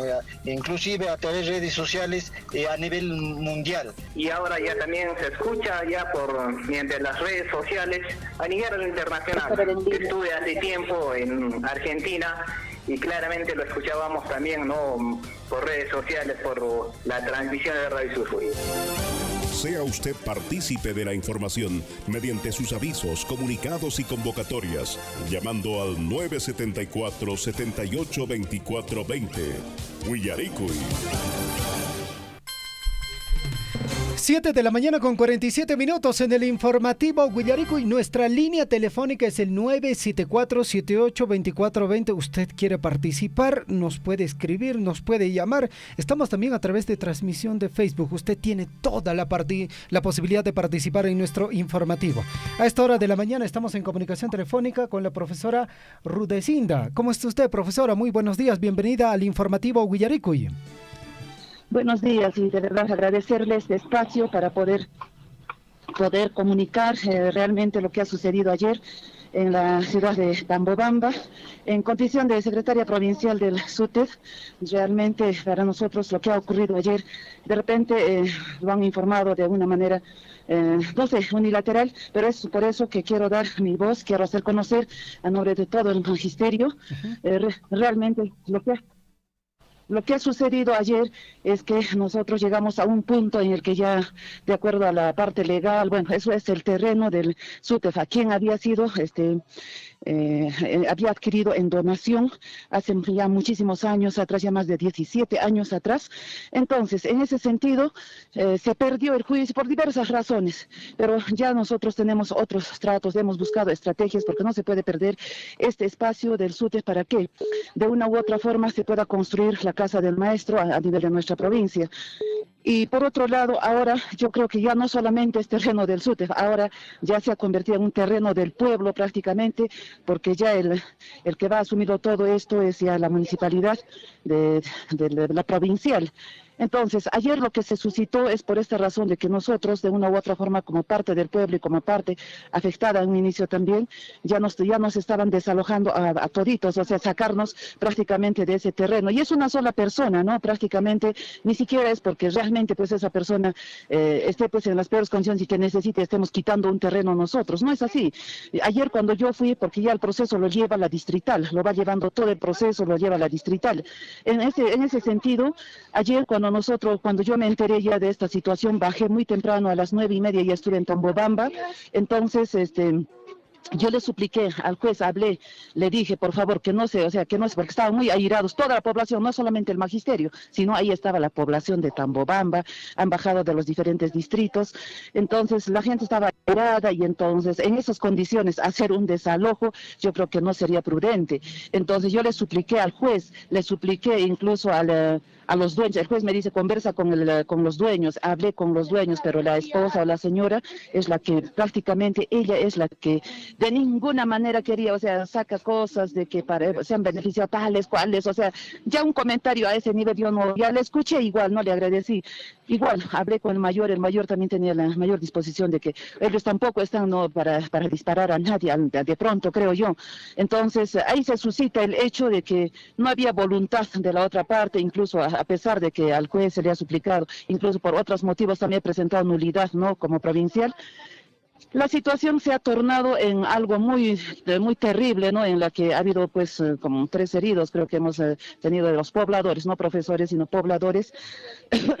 Inclusive a través de redes sociales a nivel mundial. Y ahora ya también se escucha ya mediante las redes sociales a nivel internacional. Estuve hace tiempo en Argentina y claramente lo escuchábamos también, ¿no?, por redes sociales, por la transmisión de Radio Surco. Sea usted partícipe de la información mediante sus avisos, comunicados y convocatorias, llamando al 974-782420. Huillaricuy. 7 de la mañana con 47 minutos en el informativo Huillaricuy. Nuestra línea telefónica es el 974-782420. Usted quiere participar, nos puede escribir, nos puede llamar. Estamos también a través de transmisión de Facebook. Usted tiene toda la posibilidad de participar en nuestro informativo. A esta hora de la mañana estamos en comunicación telefónica con la profesora Rudecinda. ¿Cómo está usted, profesora? Muy buenos días. Bienvenida al informativo Huillaricuy. Buenos días, y de verdad agradecerle este espacio para poder comunicar realmente lo que ha sucedido ayer en la ciudad de Tambobamba, en condición de secretaria provincial del SUTEF. Realmente para nosotros lo que ha ocurrido ayer, de repente lo han informado de una manera, no sé, unilateral, pero es por eso que quiero dar mi voz, quiero hacer conocer a nombre de todo el magisterio, realmente lo que ha sucedido ayer es que nosotros llegamos a un punto en el que ya, de acuerdo a la parte legal, bueno, eso es el terreno del SUTEF, a quien había sido, había adquirido en donación hace ya muchísimos años atrás, ya más de 17 años atrás. Entonces, en ese sentido, se perdió el juicio por diversas razones, pero ya nosotros tenemos otros tratos, hemos buscado estrategias porque no se puede perder este espacio del SUTEF para que de una u otra forma se pueda construir la Casa del Maestro a nivel de nuestra provincia. Y por otro lado, ahora yo creo que ya no solamente es terreno del SUTEF, ahora ya se ha convertido en un terreno del pueblo prácticamente, porque ya el que va asumiendo todo esto es ya la municipalidad de la provincial. Entonces, ayer lo que se suscitó es por esta razón de que nosotros, de una u otra forma, como parte del pueblo y como parte afectada en un inicio también, ya nos estaban desalojando a toditos, o sea, sacarnos prácticamente de ese terreno. Y es una sola persona, ¿no? Prácticamente, ni siquiera es porque realmente pues esa persona esté pues en las peores condiciones y que necesite, estemos quitando un terreno nosotros. No es así. Ayer cuando yo fui, porque ya el proceso lo lleva la distrital, lo va llevando todo el proceso, lo lleva la distrital. En ese sentido, ayer cuando yo me enteré ya de esta situación, bajé muy temprano a las 9:30, ya estuve en Tambobamba. Entonces, yo le supliqué al juez, hablé, le dije, por favor, que no se, porque estaban muy airados, toda la población, no solamente el magisterio, sino ahí estaba la población de Tambobamba, han bajado de los diferentes distritos, entonces la gente estaba airada y entonces en esas condiciones hacer un desalojo, yo creo que no sería prudente. Entonces yo le supliqué al juez, le supliqué incluso a los dueños, el juez me dice, conversa con los dueños, hablé con los dueños, pero la esposa o la señora es la que prácticamente, ella es la que de ninguna manera quería, o sea, saca cosas de que se han beneficiado tales, cuales, o sea, ya un comentario a ese nivel yo no, ya le escuché igual, no le agradecí, igual hablé con el mayor también tenía la mayor disposición de que ellos tampoco están para disparar a nadie, de pronto creo yo. Entonces ahí se suscita el hecho de que no había voluntad de la otra parte, incluso a pesar de que al juez se le ha suplicado, incluso por otros motivos también he presentado nulidad, ¿no? Como provincial. La situación se ha tornado en algo muy terrible, ¿no? En la que ha habido, pues, como 3 heridos, creo que hemos tenido de los pobladores, no profesores, sino pobladores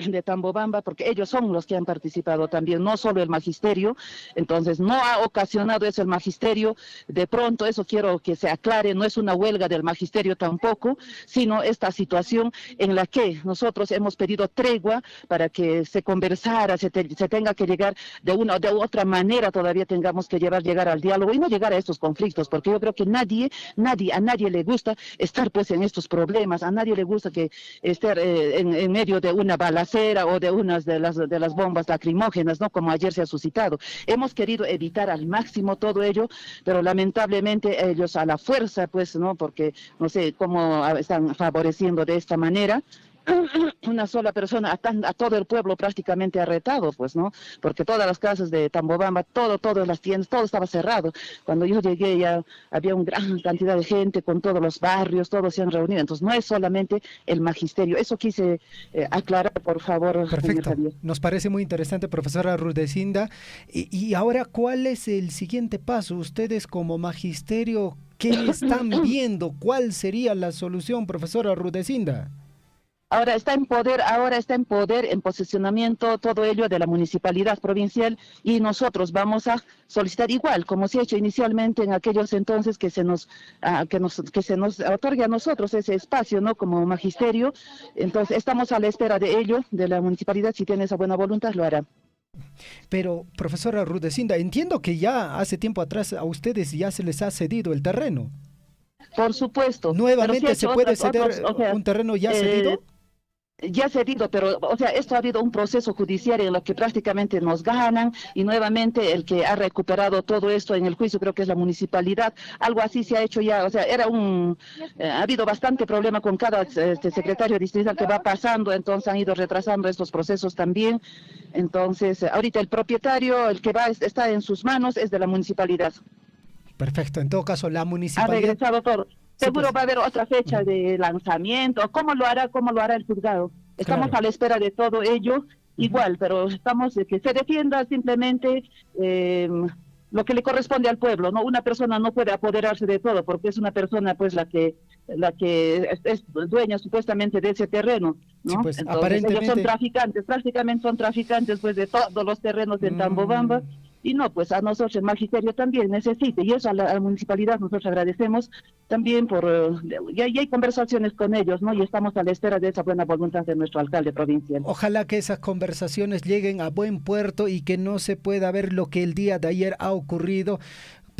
de Tambobamba, porque ellos son los que han participado también, no solo el magisterio. Entonces, no ha ocasionado eso el magisterio. De pronto, eso quiero que se aclare, no es una huelga del magisterio tampoco, sino esta situación en la que nosotros hemos pedido tregua para que se conversara, se tenga que llegar de una o de otra manera, todavía tengamos que llegar al diálogo y no llegar a estos conflictos, porque yo creo que a nadie le gusta estar pues en estos problemas, a nadie le gusta que estar en medio de una balacera o de unas de las bombas lacrimógenas, ¿no? Como ayer se ha suscitado. Hemos querido evitar al máximo todo ello, pero lamentablemente ellos a la fuerza, pues, ¿no? Porque no sé cómo están favoreciendo de esta manera. Una sola persona a todo el pueblo prácticamente arretado, pues, ¿no? Porque todas las casas de Tambobamba, todas las tiendas, todo estaba cerrado. Cuando yo llegué ya había una gran cantidad de gente con todos los barrios, todos se han reunido. Entonces no es solamente el magisterio. Eso quise aclarar, por favor. Perfecto. Nos parece muy interesante, profesora Rudesinda. Y ahora, ¿cuál es el siguiente paso? Ustedes como magisterio, ¿qué están viendo? ¿Cuál sería la solución, profesora Rudesinda? Ahora está en poder, en posicionamiento, todo ello de la municipalidad provincial, y nosotros vamos a solicitar igual, como se ha hecho inicialmente en aquellos entonces que se nos otorgue a nosotros ese espacio, ¿no? Como magisterio. Entonces estamos a la espera de ello, de la municipalidad, si tiene esa buena voluntad lo hará. Pero, profesora Rudesinda, entiendo que ya hace tiempo atrás a ustedes ya se les ha cedido el terreno. Por supuesto. ¿Nuevamente se puede ceder un terreno ya cedido? Ya cedido, pero, o sea, esto ha habido un proceso judicial en lo que prácticamente nos ganan, y nuevamente el que ha recuperado todo esto en el juicio creo que es la municipalidad. Algo así se ha hecho ya, o sea, ha habido bastante problema con cada secretario distrital que va pasando, entonces han ido retrasando estos procesos también. Entonces, ahorita el propietario, el que está en sus manos es de la municipalidad. Perfecto, en todo caso la municipalidad... Ha regresado todo. Seguro pues. Va a haber otra fecha de lanzamiento. ¿Cómo lo hará el juzgado? Estamos a la espera de todo ello, igual, pero estamos de que se defienda simplemente lo que le corresponde al pueblo, ¿no? Una persona no puede apoderarse de todo, porque es una persona pues la que es dueña supuestamente de ese terreno, ¿no? Sí, pues, entonces, aparentemente... ellos son traficantes, prácticamente son traficantes pues de todos los terrenos en Tambobamba. Y no, pues a nosotros el magisterio también necesita, y eso a la municipalidad nosotros agradecemos también ya hay conversaciones con ellos, ¿no? Y estamos a la espera de esa buena voluntad de nuestro alcalde provincial. Ojalá que esas conversaciones lleguen a buen puerto y que no se pueda ver lo que el día de ayer ha ocurrido.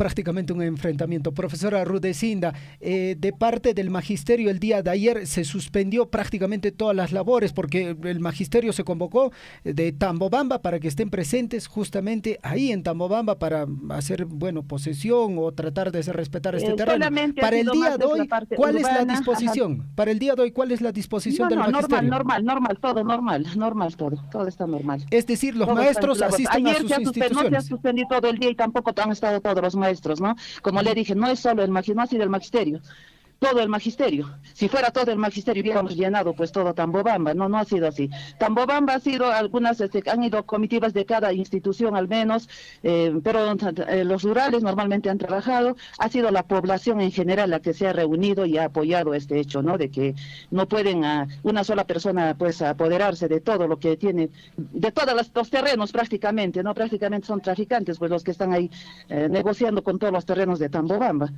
prácticamente un enfrentamiento. Profesora Rudesinda, de parte del magisterio el día de ayer se suspendió prácticamente todas las labores porque el magisterio se convocó de Tambobamba para que estén presentes justamente ahí en Tambobamba para hacer, posesión o tratar de respetar este terreno. Para el día de hoy, ¿cuál es la disposición? Para el día de hoy, ¿cuál es la disposición del magisterio? Normal, todo está normal. Es decir, los maestros asisten a sus instituciones. No se ha suspendido todo el día y tampoco han estado todos los maestros, ¿no? Como le dije, no es solo el magisterio, no ha sido el magisterio. Todo el magisterio. Si fuera todo el magisterio hubiéramos llenado pues todo Tambobamba, no ha sido así. Tambobamba ha sido algunas, han ido comitivas de cada institución al menos, pero los rurales normalmente han trabajado, ha sido la población en general la que se ha reunido y ha apoyado este hecho, ¿no? De que no pueden una sola persona pues apoderarse de todo lo que tiene, de todos los terrenos prácticamente, ¿no? Prácticamente son traficantes pues los que están ahí negociando con todos los terrenos de Tambobamba.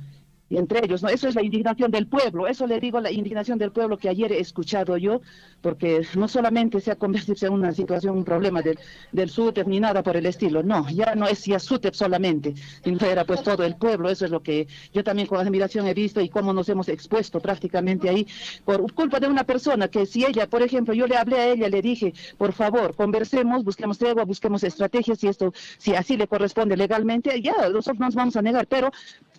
Y entre ellos, ¿no? Eso es la indignación del pueblo, eso le digo, la indignación del pueblo que ayer he escuchado yo, porque no solamente se ha convertido en una situación, un problema del SUTEP ni nada por el estilo, no, ya no es ya SUTEP solamente, sino era pues todo el pueblo, eso es lo que yo también con admiración he visto y cómo nos hemos expuesto prácticamente ahí, por culpa de una persona que si ella, por ejemplo, yo le hablé a ella, le dije, por favor, conversemos, busquemos tregua, busquemos estrategias, si así le corresponde legalmente, ya nosotros nos vamos a negar, pero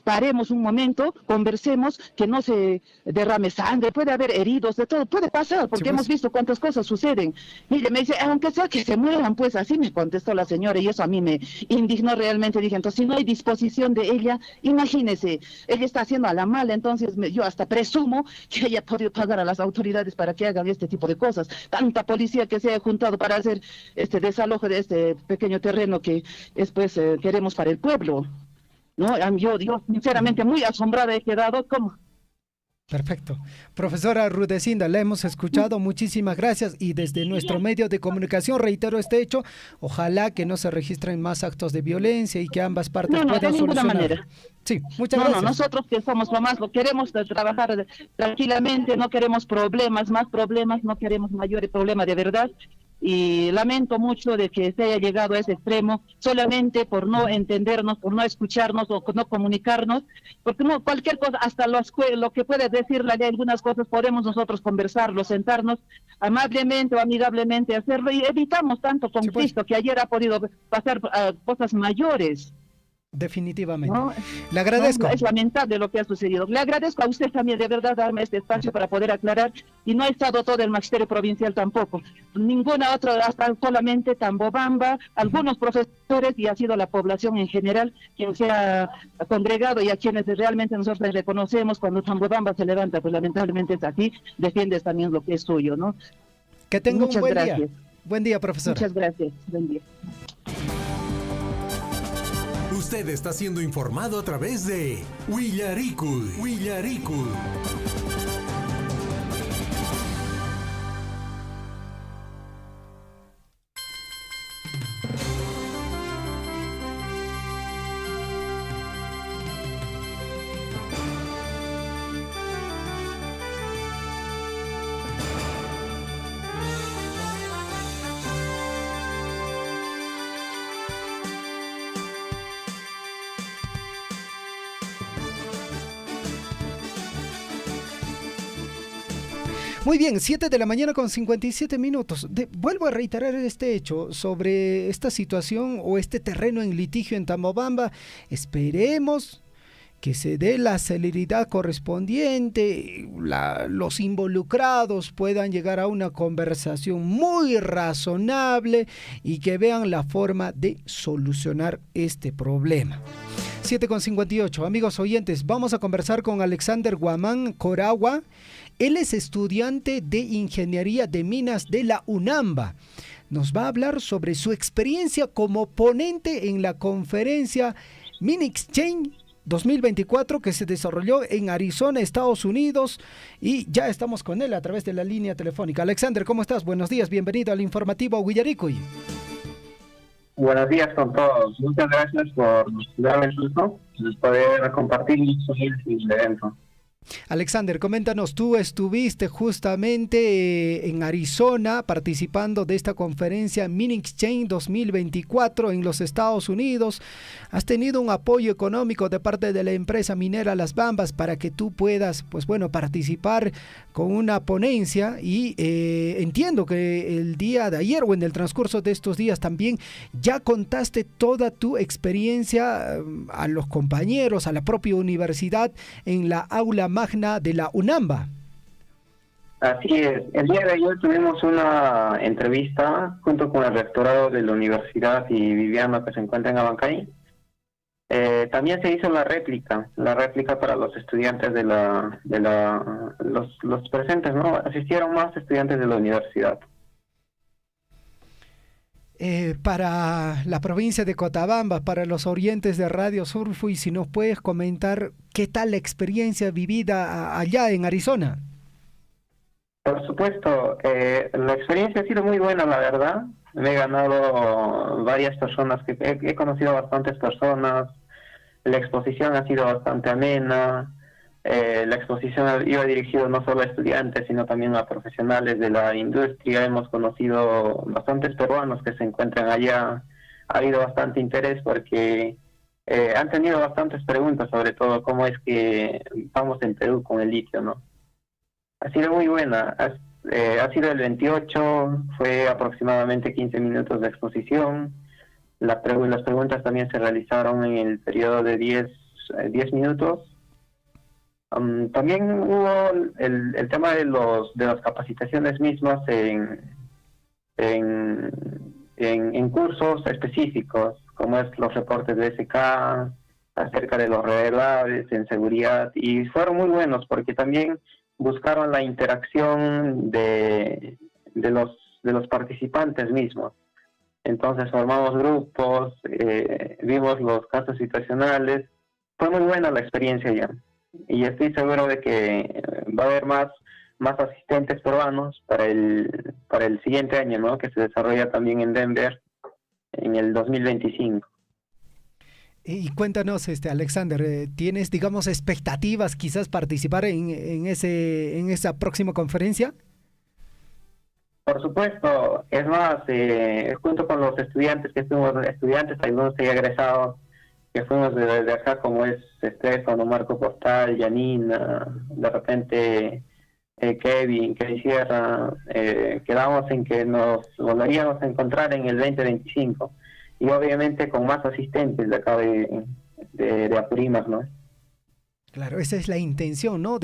paremos un momento, conversemos, que no se derrame sangre, puede haber heridos, de todo, puede pasar, porque hemos visto cuántas cosas suceden. Mire, me dice, aunque sea que se mueran, pues así me contestó la señora, y eso a mí me indignó realmente. Dije, entonces, si no hay disposición de ella, imagínese, ella está haciendo a la mala, entonces yo hasta presumo que ella ha podido pagar a las autoridades para que hagan este tipo de cosas. Tanta policía que se ha juntado para hacer este desalojo de este pequeño terreno que después queremos para el pueblo. No, yo sinceramente muy asombrada he quedado como... Perfecto. Profesora Rudesinda, la hemos escuchado, muchísimas gracias y desde nuestro medio de comunicación reitero este hecho, ojalá que no se registren más actos de violencia y que ambas partes puedan solucionar. Manera. Sí, muchas gracias. Nosotros que somos mamás lo queremos trabajar tranquilamente, no queremos más problemas, no queremos mayores problemas de verdad. Y lamento mucho de que se haya llegado a ese extremo solamente por no entendernos, por no escucharnos o por no comunicarnos, porque no cualquier cosa, hasta lo que puede decirle de algunas cosas podemos nosotros conversarlo, sentarnos amablemente o amigablemente hacerlo y evitamos tanto conflicto que ayer ha podido pasar cosas mayores. Definitivamente. Le agradezco. Es lamentable lo que ha sucedido. Le agradezco a usted también de verdad darme este espacio para poder aclarar y no ha estado todo el magisterio provincial tampoco. Ninguna otra, hasta solamente Tambobamba, algunos profesores y ha sido la población en general quien se ha congregado y a quienes realmente nosotros reconocemos cuando Tambobamba se levanta, pues lamentablemente es aquí, defiendes también lo que es suyo, ¿no? Que tenga un buen día. Buen día, profesor. Muchas gracias. Buen día. Usted está siendo informado a través de Willaricul. Muy bien, 7 de la mañana con 57 minutos. Vuelvo a reiterar este hecho sobre esta situación o este terreno en litigio en Tambobamba. Esperemos que se dé la celeridad correspondiente, los involucrados puedan llegar a una conversación muy razonable y que vean la forma de solucionar este problema. 7:58, amigos oyentes, vamos a conversar con Alexander Guamán Coragua. Él es estudiante de Ingeniería de Minas de la UNAMBA. Nos va a hablar sobre su experiencia como ponente en la conferencia MinExchange 2024 que se desarrolló en Arizona, Estados Unidos, y ya estamos con él a través de la línea telefónica. Alexander, ¿cómo estás? Buenos días, bienvenido al informativo Willaricul. Buenos días con todos. Muchas gracias por darme el gusto de poder compartir mi experiencia en el evento. Alexander, coméntanos, tú estuviste justamente en Arizona participando de esta conferencia Mini Exchange 2024 en los Estados Unidos. Has tenido un apoyo económico de parte de la empresa minera Las Bambas para que tú puedas, pues bueno, participar con una ponencia y entiendo que el día de ayer o en el transcurso de estos días también ya contaste toda tu experiencia a los compañeros, a la propia universidad en la aula magna de la UNAMBA. Así es. El día de ayer tuvimos una entrevista junto con el rectorado de la universidad y Viviana, que se encuentra en Abancay. También se hizo la réplica para los estudiantes los presentes, ¿no? Asistieron más estudiantes de la universidad. Para la provincia de Cochabamba, para los oyentes de Radio Surfui, si nos puedes comentar qué tal la experiencia vivida allá en Arizona. Por supuesto, la experiencia ha sido muy buena, la verdad. Me he ganado varias personas, he conocido bastantes personas. La exposición ha sido bastante amena. La exposición iba dirigida no solo a estudiantes, sino también a profesionales de la industria. Hemos conocido bastantes peruanos que se encuentran allá. Ha habido bastante interés porque han tenido bastantes preguntas, sobre todo cómo es que vamos en Perú con el litio, ¿no? Ha sido muy buena. Ha sido el 28, fue aproximadamente 15 minutos de exposición. Las preguntas también se realizaron en el periodo de 10 minutos. También hubo el tema de las capacitaciones mismas en cursos específicos, como es los reportes de SK, acerca de los relevables en seguridad, y fueron muy buenos porque también buscaron la interacción de los participantes mismos. Entonces formamos grupos, vimos los casos situacionales. Fue muy buena la experiencia ya. Y estoy seguro de que va a haber más asistentes peruanos para el siguiente año, ¿no? Que se desarrolla también en Denver en el 2025. Y cuéntanos, Alexander, ¿tienes, digamos, expectativas quizás participar en esa próxima conferencia? Por supuesto, es más, junto con los estudiantes algunos que ya egresados, que fuimos de acá, como es Estefano, Marco Portal, Yanina, de repente Kevin Sierra, quedamos en que nos volveríamos a encontrar en el 2025, y obviamente con más asistentes de acá de Apurímac, ¿no? Claro, esa es la intención, ¿no?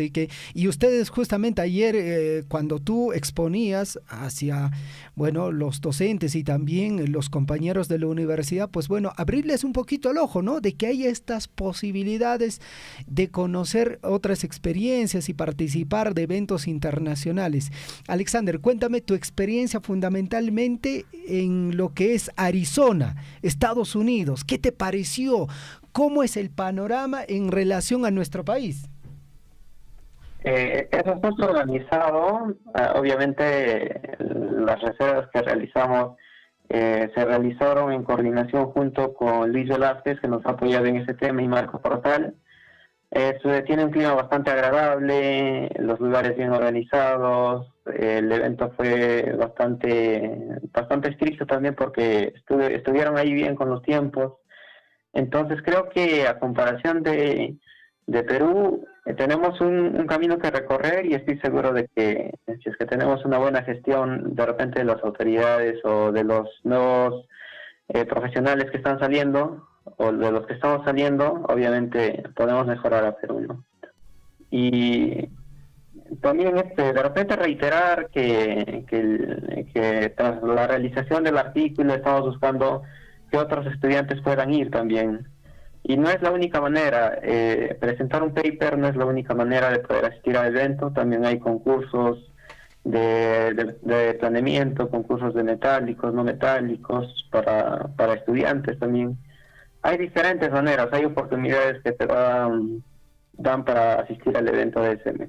Y ustedes justamente ayer, cuando tú exponías hacia, bueno, los docentes y también los compañeros de la universidad, pues bueno, abrirles un poquito el ojo, ¿no? De que hay estas posibilidades de conocer otras experiencias y participar de eventos internacionales. Alexander, cuéntame tu experiencia fundamentalmente en lo que es Arizona, Estados Unidos. ¿Qué te pareció? ¿Cómo es el panorama en relación a nuestro país? Eso está organizado. Obviamente las reservas que realizamos se realizaron en coordinación junto con Luis Velázquez, que nos ha apoyado en ese tema, y Marco Portal. Tiene un clima bastante agradable, los lugares bien organizados. El evento fue bastante estricto también porque estuvieron ahí bien con los tiempos. Entonces creo que a comparación de Perú, tenemos un camino que recorrer, y estoy seguro de que si es que tenemos una buena gestión de repente de las autoridades o de los nuevos profesionales que están saliendo, o de los que estamos saliendo, obviamente podemos mejorar a Perú, ¿no? Y también de repente reiterar que tras la realización del artículo estamos buscando que otros estudiantes puedan ir también. Y no es la única manera, presentar un paper no es la única manera de poder asistir al evento. También hay concursos de planeamiento, concursos de metálicos, no metálicos, para estudiantes también. Hay diferentes maneras, hay oportunidades que te dan para asistir al evento de SM.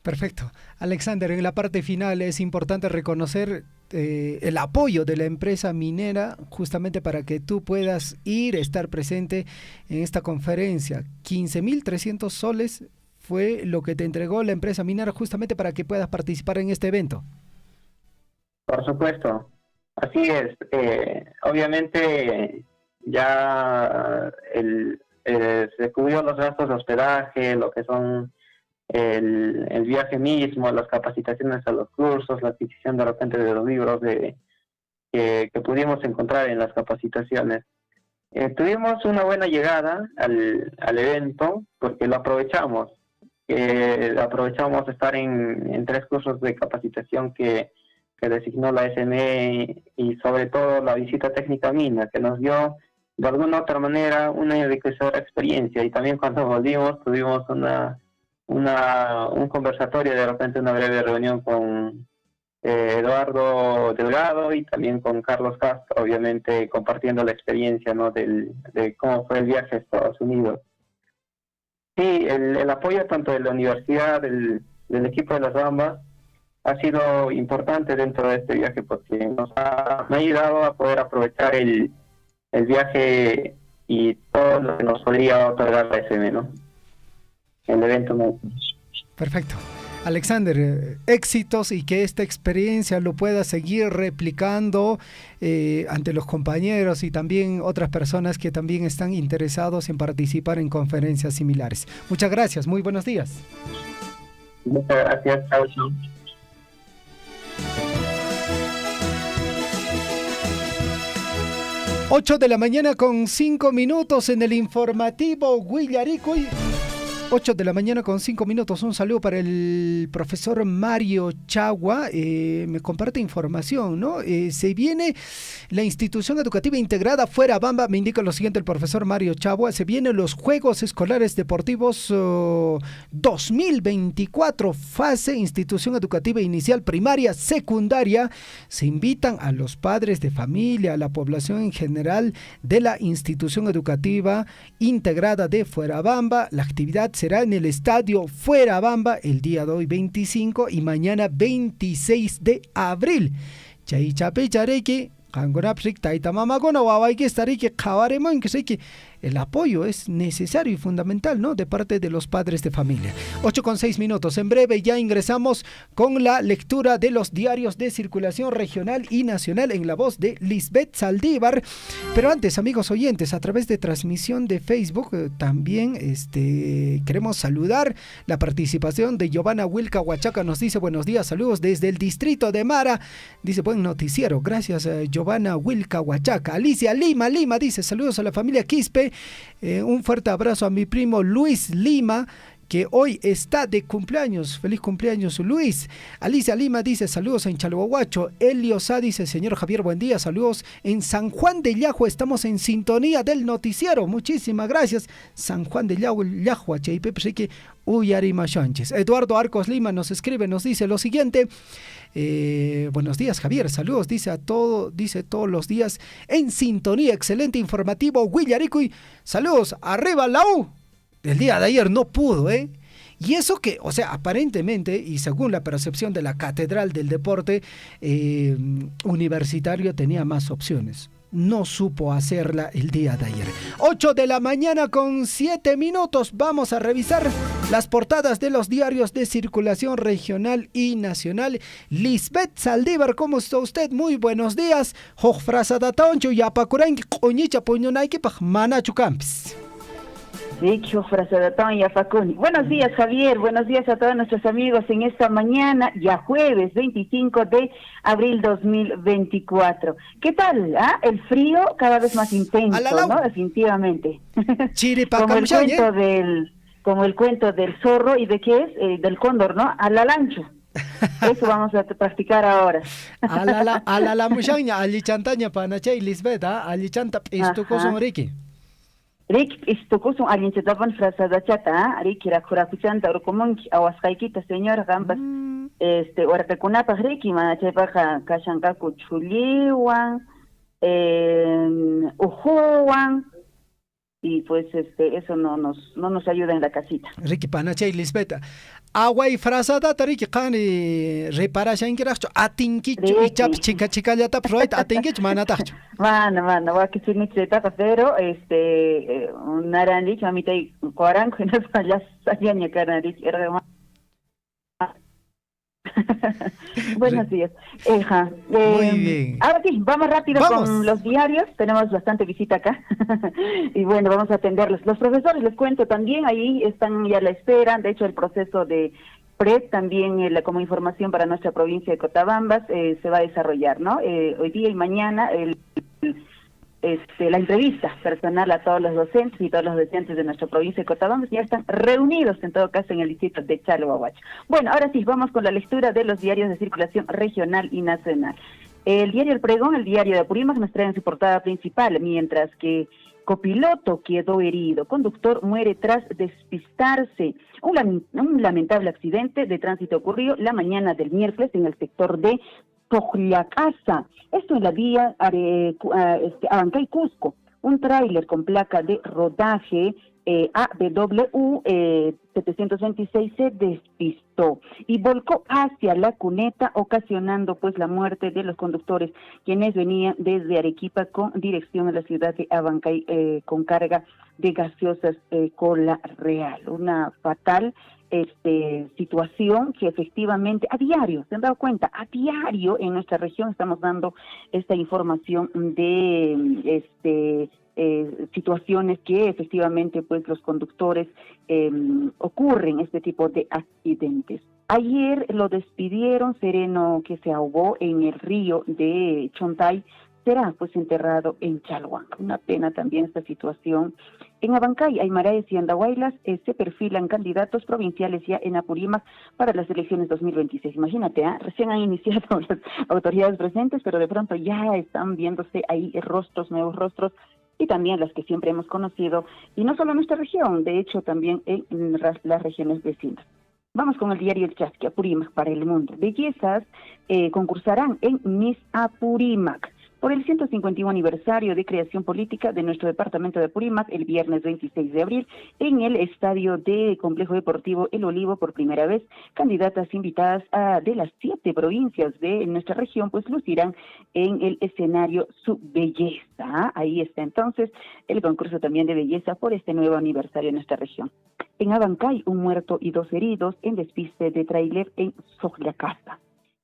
Perfecto. Alexander, en la parte final es importante reconocer el apoyo de la empresa minera justamente para que tú puedas estar presente en esta conferencia. 15.300 soles fue lo que te entregó la empresa minera justamente para que puedas participar en este evento. Por supuesto, así es. Obviamente ya se cubrió los gastos de hospedaje, lo que son el viaje mismo, las capacitaciones a los cursos, la adquisición de repente de los libros que pudimos encontrar en las capacitaciones. Tuvimos una buena llegada al evento porque lo aprovechamos. Aprovechamos estar en 3 cursos de capacitación que designó la SME y sobre todo la visita técnica a Mina, que nos dio de alguna u otra manera una enriquecedora experiencia. Y también cuando volvimos tuvimos un conversatorio, de repente una breve reunión con Eduardo Delgado y también con Carlos Castro, obviamente compartiendo la experiencia, ¿no? de cómo fue el viaje a Estados Unidos. Sí, el apoyo tanto de la universidad, del equipo de las Bambas, ha sido importante dentro de este viaje porque me ha ayudado a poder aprovechar el viaje y todo lo que nos podría otorgar la SM, ¿no? El evento. ¿No? Perfecto. Alexander, éxitos y que esta experiencia lo pueda seguir replicando ante los compañeros y también otras personas que también están interesados en participar en conferencias similares. Muchas gracias, muy buenos días. Muchas gracias, chao. 8 de la mañana con 5 minutos en el informativo Huillaricuy. 8 de la mañana con 5 minutos. Un saludo para el profesor Mario Chagua. Me comparte información, ¿no? Se viene la institución educativa integrada Fuerabamba. Me indica lo siguiente el profesor Mario Chagua. Se vienen los Juegos Escolares Deportivos 2024. Fase institución educativa inicial, primaria, secundaria. Se invitan a los padres de familia, a la población en general de la institución educativa integrada de Fuerabamba. La actividad será en el estadio Fuerabamba el día de hoy 25 y mañana 26 de abril. Chay chape chareki, kangonapsik taitamamagona wawaiki estariki kawaremo, que sé que el apoyo es necesario y fundamental, ¿no? De parte de los padres de familia. 8:06 minutos. En breve ya ingresamos con la lectura de los diarios de circulación regional y nacional en la voz de Lisbeth Saldívar. Pero antes, amigos oyentes, a través de transmisión de Facebook, también queremos saludar la participación de Giovanna Wilca Huachaca. Nos dice buenos días, saludos desde el distrito de Mara. Dice buen noticiero. Gracias, Giovanna Wilca Huachaca. Alicia Lima dice saludos a la familia Quispe. Un fuerte abrazo a mi primo Luis Lima, que hoy está de cumpleaños. Feliz cumpleaños, Luis. Alicia Lima dice saludos en Chalhuahuacho. Elio Sá dice señor Javier, buen día, saludos en San Juan de Llajua. Estamos en sintonía del noticiero. Muchísimas gracias. San Juan de Llajua, Cheipepe, Uyarima Sánchez. Eduardo Arcos Lima nos escribe, nos dice lo siguiente. Buenos días, Javier, saludos, dice todos los días en sintonía, excelente informativo Huillaricuy, saludos, arriba la U. El día de ayer no pudo, y eso que, o sea, aparentemente y según la percepción de la Catedral del Deporte, Universitario tenía más opciones. No supo hacerla el día de ayer. 8 de la mañana con 7 minutos. Vamos a revisar las portadas de los diarios de circulación regional y nacional. Lisbeth Saldívar, ¿cómo está usted? Muy buenos días. Jofrasadatoncho y apacurain coñicha puñonaiki paj manachu campis. Buenos días, Javier, buenos días a todos nuestros amigos en esta mañana, ya jueves 25 de abril 2024. ¿Qué tal? El frío cada vez más intenso, ¿no? Definitivamente. Como el cuento del zorro y de qué es, del cóndor, ¿no? Alalancho. Eso vamos a practicar ahora. La muchaña, alichantaña panachay Lisbeth, alichanta estucoso Ricky. Rik istukusun alinchatapan frasadachata, Rik irakurakuchanta urukumunki awasqaykita señora gambas warkakunapaq Riki manachaypaqa kashankaku chuliwan, ujuwan, y pues eso no nos ayuda en la casita. Ricky Panachay Lisbeta. Agua y frasada tariki qani reparación kiracho atinkichu y chap chica ya tap roit atinkichu manatacho. Mana va que sin etapa pero naranjich mamita y cuaran que nos vaya saña caranich Buenos días. Muy bien. Ahora sí, vamos rápido con los diarios. Tenemos bastante visita acá. Y bueno, vamos a atenderlos. Los profesores, les cuento también, ahí están ya a la espera. De hecho, el proceso de PRED también como información para nuestra provincia de Cotabambas se va a desarrollar, ¿no? Hoy día y mañana la entrevista personal a todos los docentes y todos los docentes de nuestra provincia de Cotabambas ya están reunidos en todo caso en el distrito de Chalhuahuacho. Bueno, ahora sí, vamos con la lectura de los diarios de circulación regional y nacional. El diario El Pregón, el diario de Apurímac, nos trae en su portada principal, mientras que copiloto quedó herido, conductor muere tras despistarse. Un lamentable accidente de tránsito ocurrió la mañana del miércoles en el sector de Tojllacasa, esto en la vía Abancay Cusco. Un tráiler con placa de rodaje ABW 726 se despistó y volcó hacia la cuneta, ocasionando pues la muerte de los conductores, quienes venían desde Arequipa con dirección a la ciudad de Abancay con carga de gaseosas Cola Real. Una fatal situación que efectivamente a diario, se han dado cuenta, a diario en nuestra región estamos dando esta información de situaciones que efectivamente pues los conductores ocurren este tipo de accidentes. Ayer lo despidieron, sereno que se ahogó en el río de Chontay, será pues enterrado en Chalhuanca. Una pena también esta situación. En Abancay, Aymaraes y Andahuaylas se perfilan candidatos provinciales ya en Apurímac para las elecciones 2026. Imagínate, recién han iniciado las autoridades presentes, pero de pronto ya están viéndose ahí nuevos rostros, y también las que siempre hemos conocido, y no solo en nuestra región, de hecho también en las regiones vecinas. Vamos con el diario El Chasqui, Apurímac para el mundo. Bellezas concursarán en Miss Apurímac por el 151 aniversario de creación política de nuestro departamento de Apurímac el viernes 26 de abril en el estadio de Complejo Deportivo El Olivo. Por primera vez, candidatas invitadas de las 7 provincias de nuestra región pues lucirán en el escenario su belleza. Ahí está entonces el concurso también de belleza por este nuevo aniversario en nuestra región. En Abancay, 1 muerto y 2 heridos en despiste de tráiler en Tojllacasa.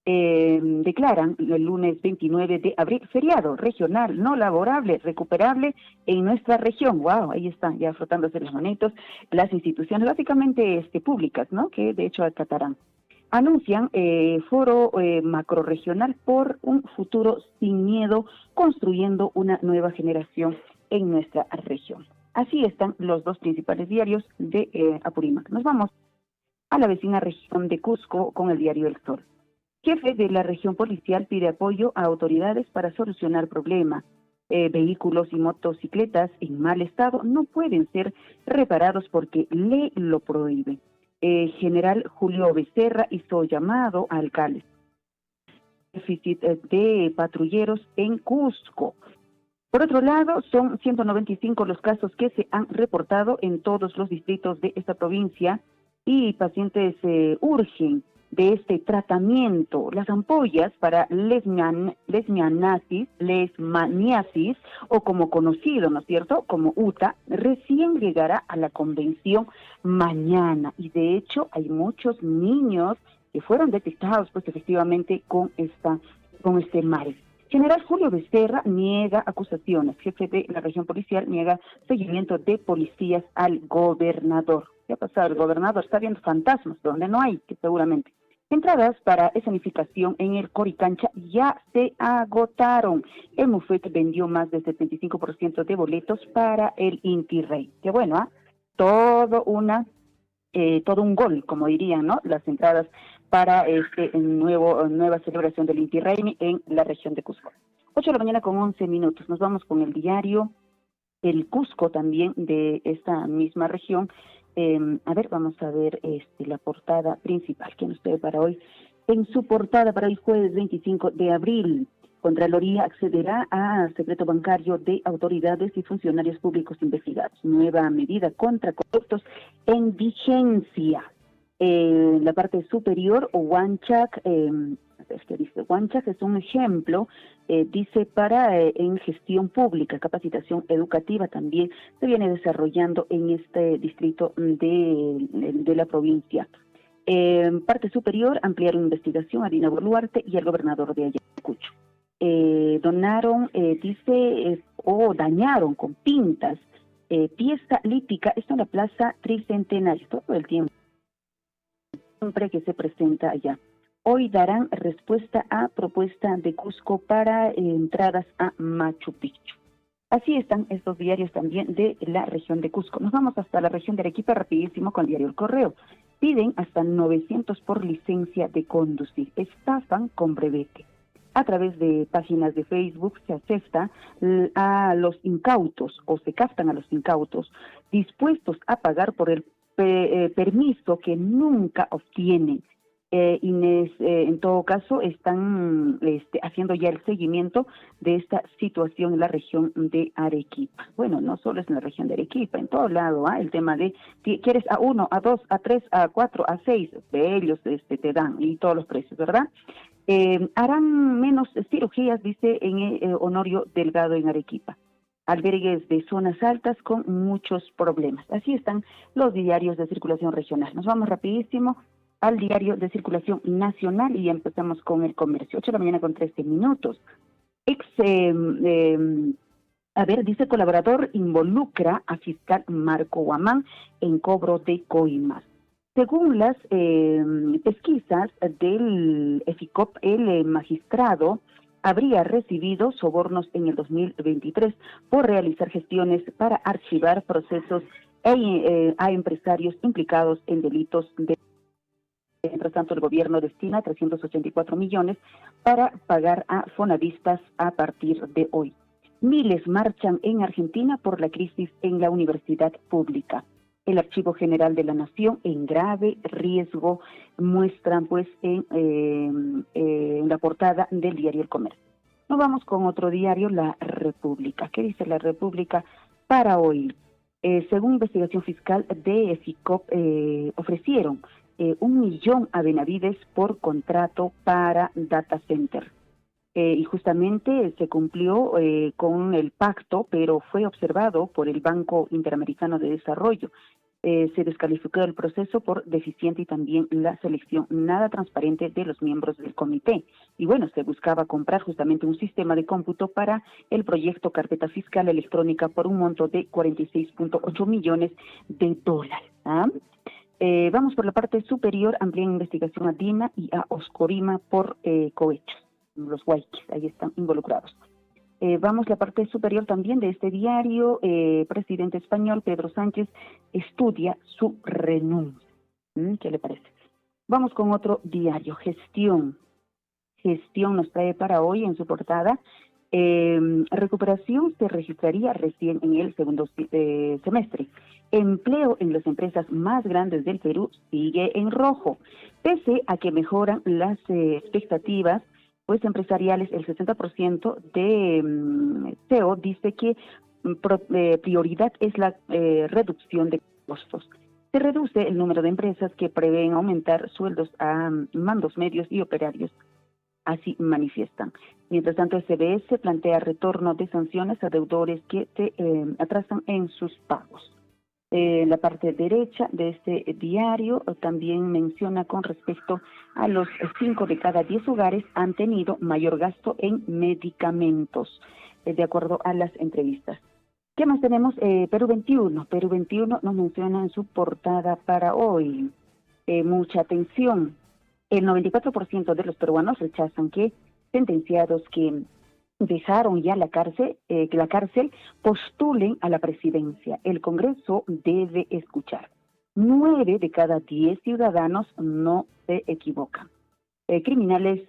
Declaran el lunes 29 de abril feriado regional no laborable recuperable en nuestra región. Wow, ahí están ya frotándose las manitos las instituciones básicamente públicas, ¿no? Que de hecho acatarán. Anuncian foro macrorregional por un futuro sin miedo, construyendo una nueva generación en nuestra región. Así están los dos principales diarios de Apurímac. Nos vamos a la vecina región de Cusco con el diario El Sol. Jefe de la región policial pide apoyo a autoridades para solucionar problemas. Vehículos y motocicletas en mal estado no pueden ser reparados porque ley lo prohíbe. General Julio Becerra hizo llamado a alcaldes. Déficit de patrulleros en Cusco. Por otro lado, son 195 los casos que se han reportado en todos los distritos de esta provincia y pacientes urgen de este tratamiento. Las ampollas para leishmaniasis o como conocido, ¿no es cierto?, como UTA, recién llegará a la convención mañana, y de hecho hay muchos niños que fueron detectados pues efectivamente con este mal. General Julio Becerra niega acusaciones. Jefe de la región policial niega seguimiento de policías al gobernador. ¿Qué ha pasado? El gobernador está viendo fantasmas donde no hay, que seguramente. Entradas para escenificación en el Coricancha ya se agotaron. El Mufet vendió más del 75% de boletos para el Inti Rey. Qué bueno, todo un gol, como dirían, ¿no? Las entradas para nueva celebración del Inti Raymi en la región de Cusco. 8 de la mañana con 11 minutos. Nos vamos con el diario El Cusco, también de esta misma región. Vamos a ver la portada principal que nos trae para hoy. En su portada para hoy jueves 25 de abril, Contraloría accederá a secreto bancario de autoridades y funcionarios públicos investigados. Nueva medida contra corruptos en vigencia. La parte superior, Huanchac, ¿qué dice? Huanchac es un ejemplo, dice, para en gestión pública, capacitación educativa también se viene desarrollando en este distrito de la provincia. Parte superior, ampliaron investigación a Dina Boluarte y al gobernador de Ayacucho. Donaron, dice, o dañaron con pintas pieza lítica, esto en la Plaza Tricentenario, todo el tiempo, siempre que se presenta allá. Hoy darán respuesta a propuesta de Cusco para entradas a Machu Picchu. Así están estos diarios también de la región de Cusco. Nos vamos hasta la región de Arequipa rapidísimo con el diario El Correo. Piden hasta 900 por licencia de conducir. Estafan con brevete. A través de páginas de Facebook se asesta a los incautos o se captan a los incautos dispuestos a pagar por el permiso que nunca obtienen. En todo caso, están haciendo ya el seguimiento de esta situación en la región de Arequipa. Bueno, no solo es en la región de Arequipa, en todo lado, el tema de si quieres a 1, a 2, a 3, a 4, a 6, de ellos te dan y todos los precios, ¿verdad? Harán menos cirugías, dice en Honorio Delgado en Arequipa. Albergues de zonas altas con muchos problemas. Así están los diarios de circulación regional. Nos vamos rapidísimo al diario de circulación nacional y empezamos con el comercio. 8 de la mañana con 13 minutos. Dice colaborador involucra a fiscal Marco Guamán en cobro de coimas. Según las pesquisas del EFICOP, el magistrado habría recibido sobornos en el 2023 por realizar gestiones para archivar procesos a empresarios implicados en delitos de... Mientras tanto, el gobierno destina 384 millones para pagar a fonavistas a partir de hoy. Miles marchan en Argentina por la crisis en la universidad pública. El Archivo General de la Nación en grave riesgo muestran pues en la portada del diario El Comercio. Nos vamos con otro diario, La República. ¿Qué dice La República para hoy? Según investigación fiscal de EFICOP, ofrecieron 1 millón a Benavides por contrato para data center. Y justamente se cumplió con el pacto, pero fue observado por el Banco Interamericano de Desarrollo. Se descalificó el proceso por deficiente y también la selección nada transparente de los miembros del comité. Y bueno, se buscaba comprar justamente un sistema de cómputo para el proyecto Carpeta Fiscal Electrónica por un monto de 46.8 millones de dólares. Vamos por la parte superior, amplían investigación a Dina y a Oscorima por cohechos. Los huayquis, ahí están involucrados. Vamos la parte superior también de este diario. Presidente español Pedro Sánchez estudia su renuncia. ¿Qué le parece? Vamos con otro diario, Gestión. Gestión nos trae para hoy en su portada. Recuperación se registraría recién en el segundo semestre. Empleo en las empresas más grandes del Perú sigue en rojo. Pese a que mejoran las expectativas pues empresariales, el 60% de CEO dice que prioridad es la reducción de costos. Se reduce el número de empresas que prevén aumentar sueldos a mandos medios y operarios. Así manifiestan. Mientras tanto, SBS plantea retorno de sanciones a deudores que se atrasan en sus pagos. La parte derecha de este diario también menciona con respecto a los 5 de cada 10 hogares han tenido mayor gasto en medicamentos, de acuerdo a las entrevistas. ¿Qué más tenemos? Perú 21. Perú 21 nos menciona en su portada para hoy. Mucha atención. El 94% de los peruanos rechazan que sentenciados que dejaron ya la cárcel postulen a la presidencia. El Congreso debe escuchar. 9 de cada 10 ciudadanos no se equivocan. Criminales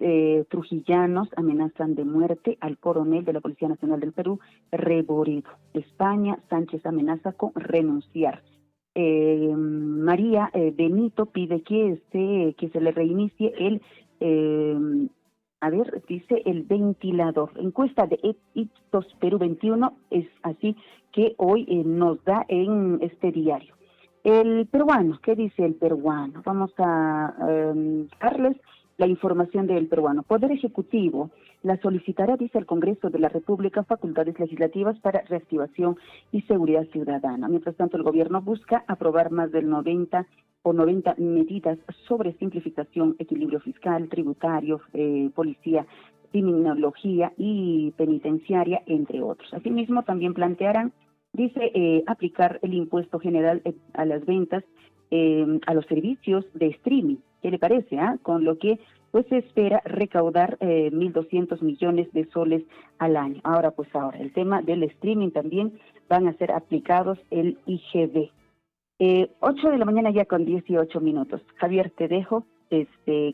trujillanos amenazan de muerte al coronel de la Policía Nacional del Perú, Reboredo. España, Sánchez amenaza con renunciar. María Benito pide que se le reinicie A ver, dice el ventilador. Encuesta de Ipsos Perú 21 es así que hoy nos da en este diario. El peruano, ¿qué dice el peruano? Vamos a darles la información del peruano. Poder Ejecutivo la solicitará, dice el Congreso de la República, facultades legislativas para reactivación y seguridad ciudadana. Mientras tanto, el gobierno busca aprobar más del 90 medidas sobre simplificación, equilibrio fiscal, tributario, policía, criminología y penitenciaria, entre otros. Asimismo, también plantearán, dice, aplicar el impuesto general a las ventas, a los servicios de streaming. ¿Qué le parece? Con lo que pues se espera recaudar 1.200 millones de soles al año. Ahora, el tema del streaming también van a ser aplicados el IGB. 8 de la mañana ya con 18 minutos. Javier, te dejo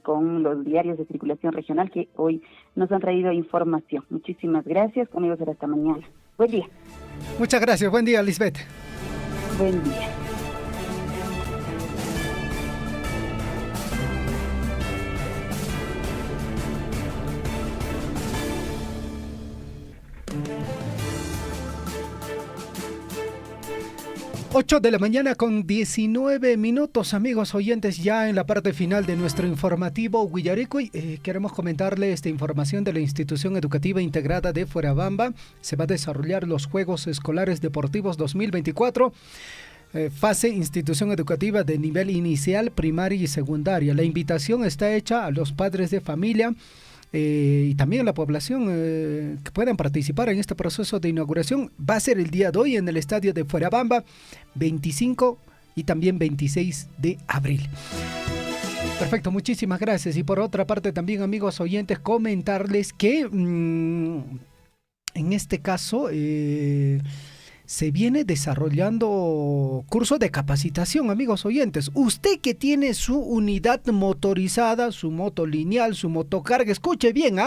con los diarios de circulación regional que hoy nos han traído información. Muchísimas gracias. Conmigo será hasta mañana. Buen día. Muchas gracias. Buen día, Lisbeth. Buen día. Ocho de la mañana con 19 minutos, amigos oyentes, ya en la parte final de nuestro informativo Huillaricui. Queremos comentarle esta información de la Institución Educativa Integrada de Fuerabamba. Se va a desarrollar los Juegos Escolares Deportivos 2024. Fase institución educativa de nivel inicial, primaria y secundaria. La invitación está hecha a los padres de familia y también a la población que puedan participar en este proceso de inauguración. Va a ser el día de hoy en el estadio de Fuerabamba, 25 y también 26 de abril. Perfecto, muchísimas gracias. Y por otra parte también, amigos oyentes, comentarles que en este caso se viene desarrollando curso de capacitación, amigos oyentes. Usted que tiene su unidad motorizada, su moto lineal, su motocarga, escuche bien,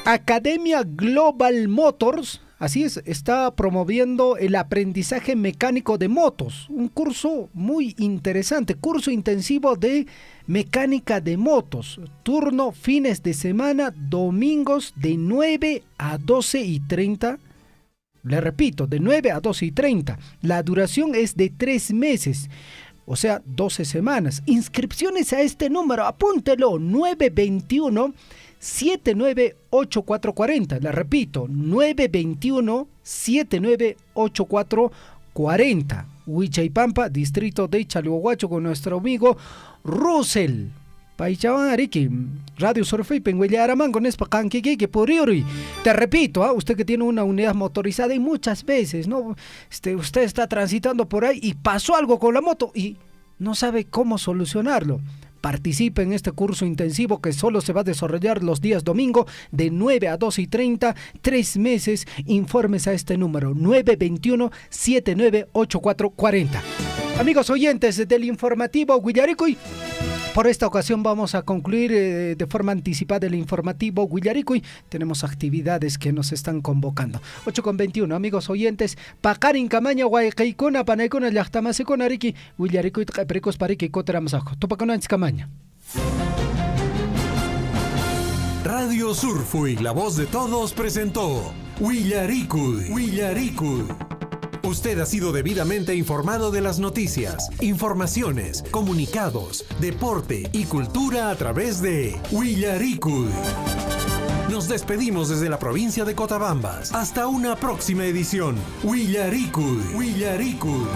Academia Global Motors, así es, está promoviendo el aprendizaje mecánico de motos. Un curso muy interesante, curso intensivo de mecánica de motos. Turno fines de semana, domingos de 9 a 12:30. Le repito, de 9 a 12:30. La duración es de 3 meses, o sea, 12 semanas. Inscripciones a este número, apúntelo, 921-798440. Le repito, 921-798440. Huichaipampa, distrito de Chalhuahuacho, con nuestro amigo Russell. Paichawan Ariki, Radio Surfei, Penguilla Araman, con Espacanquique, Puriuri. Te repito, usted que tiene una unidad motorizada y muchas veces, ¿no? Usted está transitando por ahí y pasó algo con la moto y no sabe cómo solucionarlo. Participe en este curso intensivo que solo se va a desarrollar los días domingo de 9 a 12:30, 3 meses. Informes a este número, 921-798440. Amigos oyentes del informativo Huillaricui, por esta ocasión vamos a concluir de forma anticipada el informativo Huillaricui. Tenemos actividades que nos están convocando. 8:21, amigos oyentes. Pakarin Camaña, Guaycaicona, Panaicona, Yachtamasecona, Riki, Huillaricui, Precos Pariki, Coteramasajo. Tupacona, Camaña. Radio Surfui, la voz de todos, presentó Huillaricui. Huillaricui. Usted ha sido debidamente informado de las noticias, informaciones, comunicados, deporte y cultura a través de Huillaricui. Nos despedimos desde la provincia de Cotabambas. Hasta una próxima edición. Huillaricui. Huillaricui.